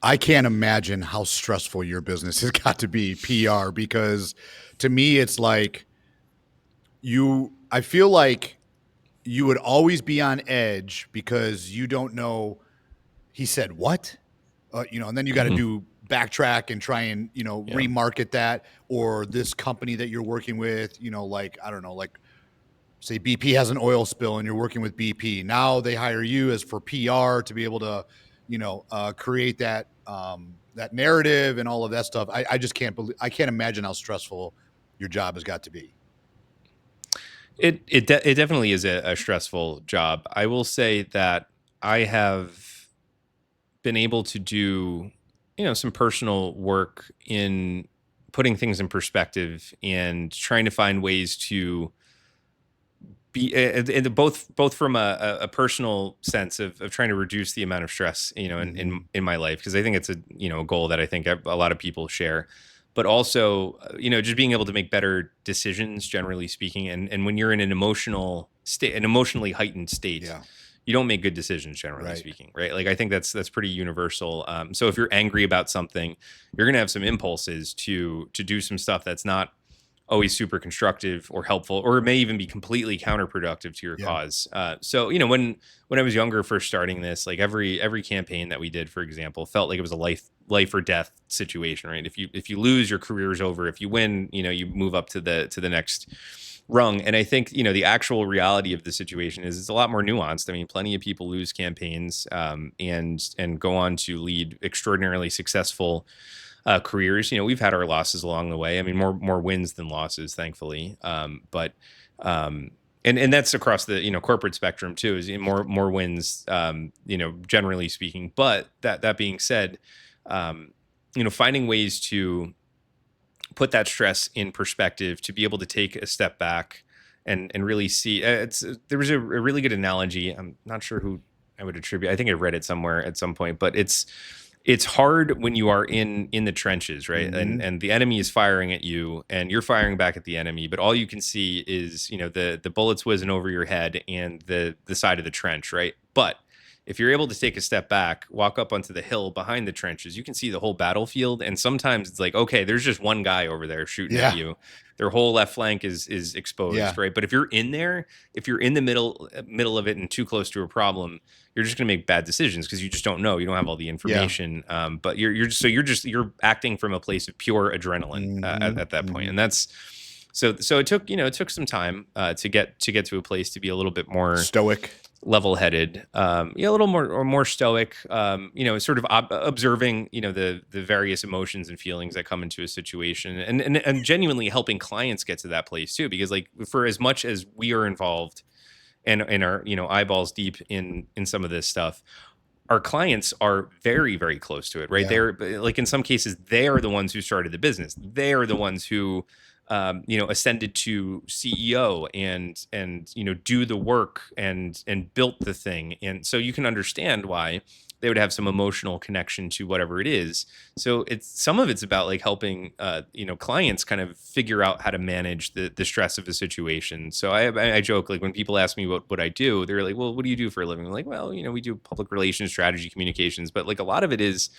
I can't imagine how stressful your business has got to be, PR, because to me, it's like I feel like you would always be on edge because you don't know, he said what? And then you got to do backtrack and try and, remarket that, or this company that you're working with, like, I don't know, like say BP has an oil spill and you're working with BP. Now they hire you as for PR to be able to, create that narrative and all of that stuff. I just can't imagine how stressful your job has got to be. It definitely is a stressful job. I will say that I have been able to do, some personal work in putting things in perspective and trying to find ways to be both from a personal sense of trying to reduce the amount of stress, in my life, because I think it's a goal that I think a lot of people share, but also, just being able to make better decisions, generally speaking. And when you're in an emotionally heightened state, you don't make good decisions, generally speaking, right? Like I think that's pretty universal. So if you're angry about something, you're gonna have some impulses to do some stuff that's not always super constructive or helpful, or it may even be completely counterproductive to your cause. So when I was younger, first starting this, like every campaign that we did, for example, felt like it was a life or death situation, right? If you lose, your career's over. If you win, you move up to the next rung. And I think the actual reality of the situation is it's a lot more nuanced. I mean, plenty of people lose campaigns and go on to lead extraordinarily successful careers. We've had our losses along the way. I mean, more wins than losses, thankfully. But and that's across the corporate spectrum too. Is more wins, generally speaking. But that being said, finding ways to put that stress in perspective, to be able to take a step back and really see. There was a really good analogy. I'm not sure who I would attribute. I think I read it somewhere at some point, but it's hard when you are in the trenches, right? And the enemy is firing at you and you're firing back at the enemy, but all you can see is, the bullets whizzing over your head and the side of the trench, right? But if you're able to take a step back, walk up onto the hill behind the trenches, you can see the whole battlefield. And sometimes it's like, okay, there's just one guy over there shooting at you. Their whole left flank is exposed, right? But if you're in there, if you're in the middle of it and too close to a problem, you're just going to make bad decisions because you just don't know. You don't have all the information. But you're acting from a place of pure adrenaline at that point. And that's so it took some time to get to a place to be a little bit more stoic, level-headed, a little more stoic, sort of observing, the various emotions and feelings that come into a situation, and genuinely helping clients get to that place too. Because like, for as much as we are involved and are, eyeballs deep in some of this stuff, our clients are very, very close to it, right? They're like, in some cases, they are the ones who started the business. They are the ones who ascended to CEO and do the work and built the thing. And so you can understand why they would have some emotional connection to whatever it is. So some of it's about like helping clients kind of figure out how to manage the stress of a situation. So I joke, like when people ask me what I do, they're like, well, what do you do for a living? I'm like, well, we do public relations, strategy, communications, but like a lot of it is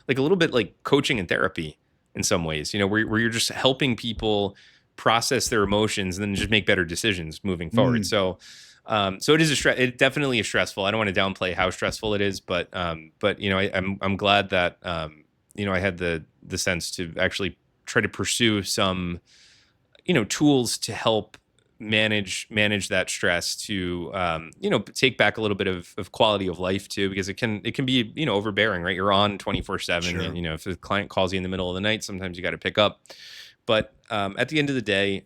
like a little bit like coaching and therapy in some ways, where you're just helping people process their emotions and then just make better decisions moving forward. Mm. So it is it definitely is stressful. I don't want to downplay how stressful it is, but I'm glad that I had the sense to actually try to pursue some tools to help manage that stress, to take back a little bit of quality of life too, because it can be overbearing, right? You're on 24/7. Sure. And if a client calls you in the middle of the night, sometimes you got to pick up. But at the end of the day,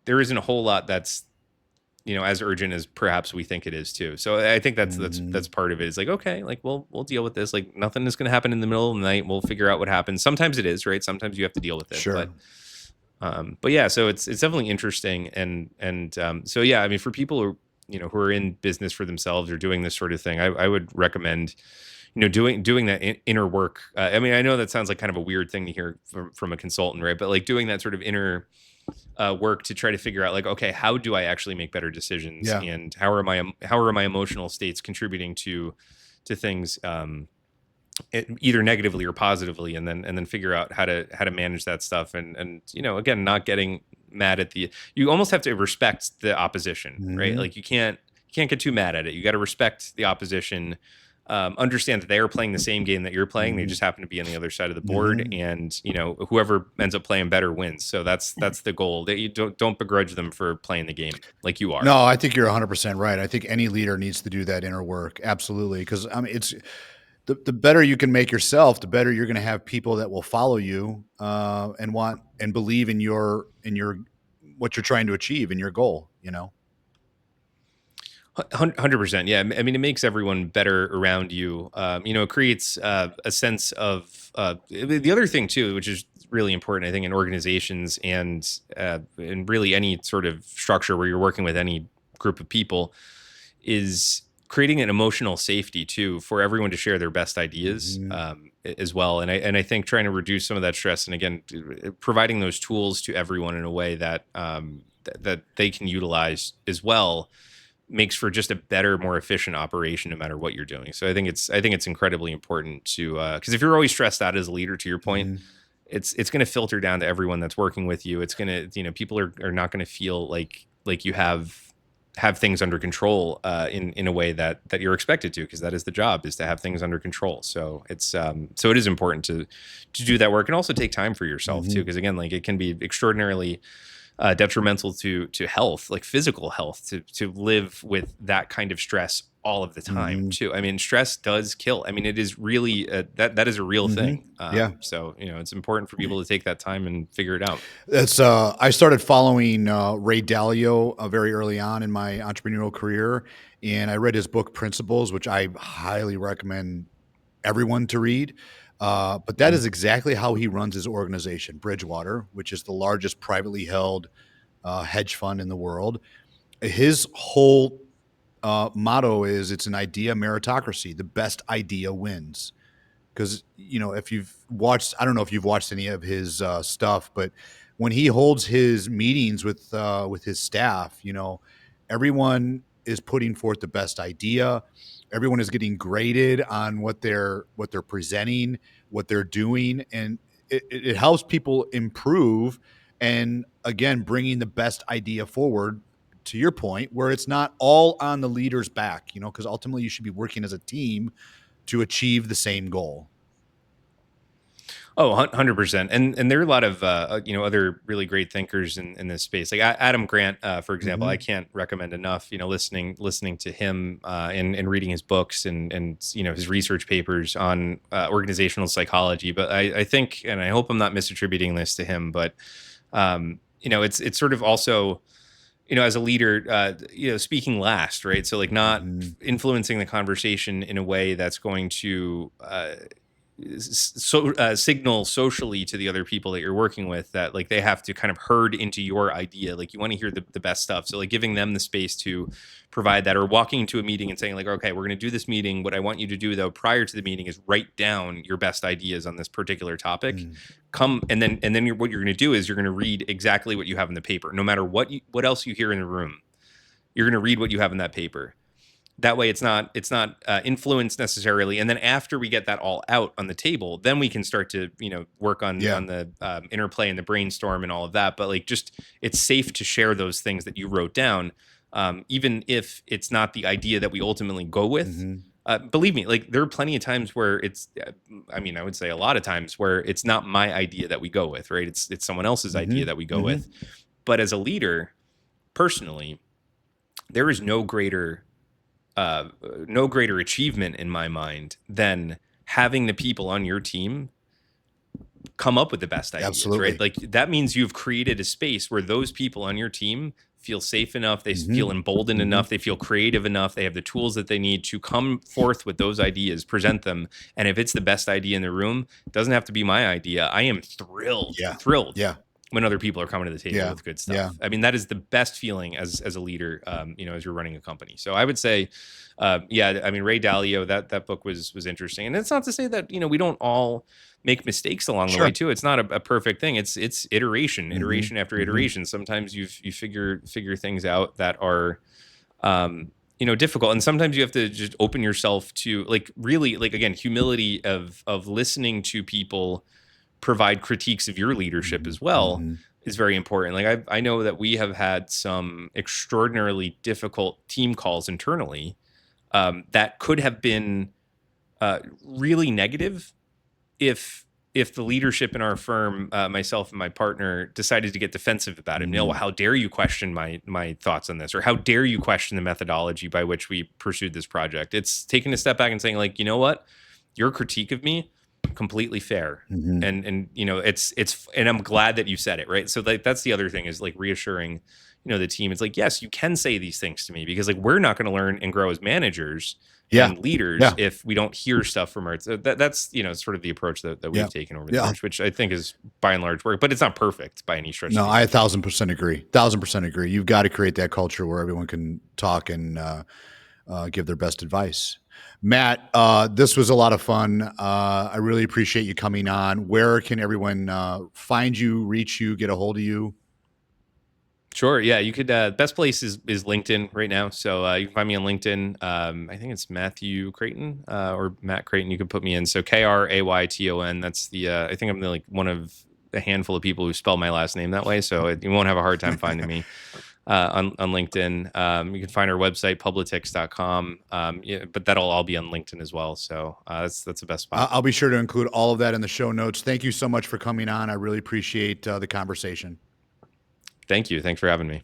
there isn't a whole lot that's as urgent as perhaps we think it is too. So I think that's part of it. Is like, okay, like we'll deal with this. Like nothing is going to happen in the middle of the night. We'll figure out what happens. Sometimes it is, right? Sometimes you have to deal with it. Sure. But yeah, so it's definitely interesting. And so yeah, I mean, for people who are in business for themselves or doing this sort of thing, I would recommend doing that inner work. I mean, I know that sounds like kind of a weird thing to hear from a consultant, right? But like doing that sort of inner work to try to figure out like, okay, how do I actually make better decisions? Yeah. And how are my emotional states contributing to things, either negatively or positively, and then figure out how to manage that stuff. And again, not getting mad at you almost have to respect the opposition, right? Like you can't get too mad at it. You got to respect the opposition. Understand that they are playing the same game that you're playing. They just happen to be on the other side of the board, and whoever ends up playing better wins. So that's the goal. That you don't begrudge them for playing the game like you are. No, I think you're 100% right. I think any leader needs to do that inner work. Absolutely. Because I mean, it's the better you can make yourself, the better you're going to have people that will follow you and want and believe in your what you're trying to achieve in your goal. 100%. Yeah. I mean, it makes everyone better around you. It creates a sense of the other thing too, which is really important, I think, in organizations and really any sort of structure where you're working with any group of people, is creating an emotional safety too for everyone to share their best ideas as well. And I think trying to reduce some of that stress, and again, providing those tools to everyone in a way that that they can utilize as well, makes for just a better, more efficient operation no matter what you're doing. So I think it's incredibly important to because if you're always stressed out as a leader, to your point, it's going to filter down to everyone that's working with you. It's going to people are not going to feel like you have things under control in a way that you're expected to, because that is the job, is to have things under control. So so it is important to do that work, and also take time for yourself too, because again, like it can be extraordinarily detrimental to health, like physical health, to live with that kind of stress all of the time too. I mean, stress does kill. I mean, it is really that is a real thing. Yeah. So it's important for people to take that time and figure it out. That's I started following Ray Dalio very early on in my entrepreneurial career, and I read his book Principles, which I highly recommend everyone to read. But that is exactly how he runs his organization, Bridgewater, which is the largest privately held hedge fund in the world. His whole motto is, it's an idea meritocracy. The best idea wins. Because, if you've watched, I don't know if you've watched any of his stuff, but when he holds his meetings with his staff, everyone is putting forth the best idea. Everyone is getting graded on what they're presenting, what they're doing, and it helps people improve. And again, bringing the best idea forward, to your point, where it's not all on the leader's back, because ultimately you should be working as a team to achieve the same goal. Oh, 100%. And there are a lot of, other really great thinkers in this space. Like Adam Grant, for example, I can't recommend enough, listening to him and reading his books and his research papers on organizational psychology. But I think, and I hope I'm not misattributing this to him, but, it's sort of also, as a leader, speaking last, right? So like not influencing the conversation in a way that's going to, signal socially to the other people that you're working with that like they have to kind of herd into your idea. Like you want to hear the best stuff. So like giving them the space to provide that, or walking into a meeting and saying like, okay, we're going to do this meeting. What I want you to do though prior to the meeting is write down your best ideas on this particular topic. Come and then what you're going to do is you're going to read exactly what you have in the paper, no matter what else you hear in the room. You're going to read what you have in that paper. That way it's not influenced necessarily. And then after we get that all out on the table, then we can start to, work on the interplay and the brainstorm and all of that. But like, just, it's safe to share those things that you wrote down. Even if it's not the idea that we ultimately go with. Believe me, like there are plenty of times where it's, I would say a lot of times where it's not my idea that we go with, right? It's someone else's idea that we go with. But as a leader, personally, there is no greater achievement in my mind than having the people on your team come up with the best ideas. Absolutely. Right? Like that means you've created a space where those people on your team feel safe enough, they feel emboldened enough, they feel creative enough, they have the tools that they need to come forth with those ideas, present them. And if it's the best idea in the room, it doesn't have to be my idea. I am thrilled when other people are coming to the table with good stuff. I mean, that is the best feeling as a leader, as you're running a company. So I would say, Ray Dalio, that book was interesting. And it's not to say that, we don't all make mistakes along the way too. It's not a perfect thing. It's iteration after iteration. Sometimes you figure things out that are, difficult. And sometimes you have to just open yourself to like, really like, again, humility of listening to people provide critiques of your leadership as well is very important. Like I know that we have had some extraordinarily difficult team calls internally that could have been really negative if the leadership in our firm, myself and my partner, decided to get defensive about it. No, how dare you question my thoughts on this, or how dare you question the methodology by which we pursued this project? It's taking a step back and saying like, you know what, your critique of me, completely fair. And it's and I'm glad that you said it, right? So like that's the other thing is like reassuring the team. It's like, yes, you can say these things to me, because like we're not going to learn and grow as managers and leaders if we don't hear stuff from our that's sort of the approach that we've taken over the years, which I think is by and large work, but it's not perfect by any stretch. No, I 1,000% agree. 1,000% agree. You've got to create that culture where everyone can talk and give their best advice. Matt, this was a lot of fun. I really appreciate you coming on. Where can everyone find you, reach you, get a hold of you? Sure. Yeah, you could. Best place is LinkedIn right now. So you can find me on LinkedIn. I think it's Matthew Krayton or Matt Krayton. You can put me in. So Krayton. That's the. I think I'm one of a handful of people who spell my last name that way. So you won't have a hard time finding me on LinkedIn. You can find our website Publitics.com. But that'll all be on LinkedIn as well. So that's the best spot. I'll be sure to include all of that in the show notes. Thank you so much for coming on. I really appreciate the conversation. Thank you. Thanks for having me.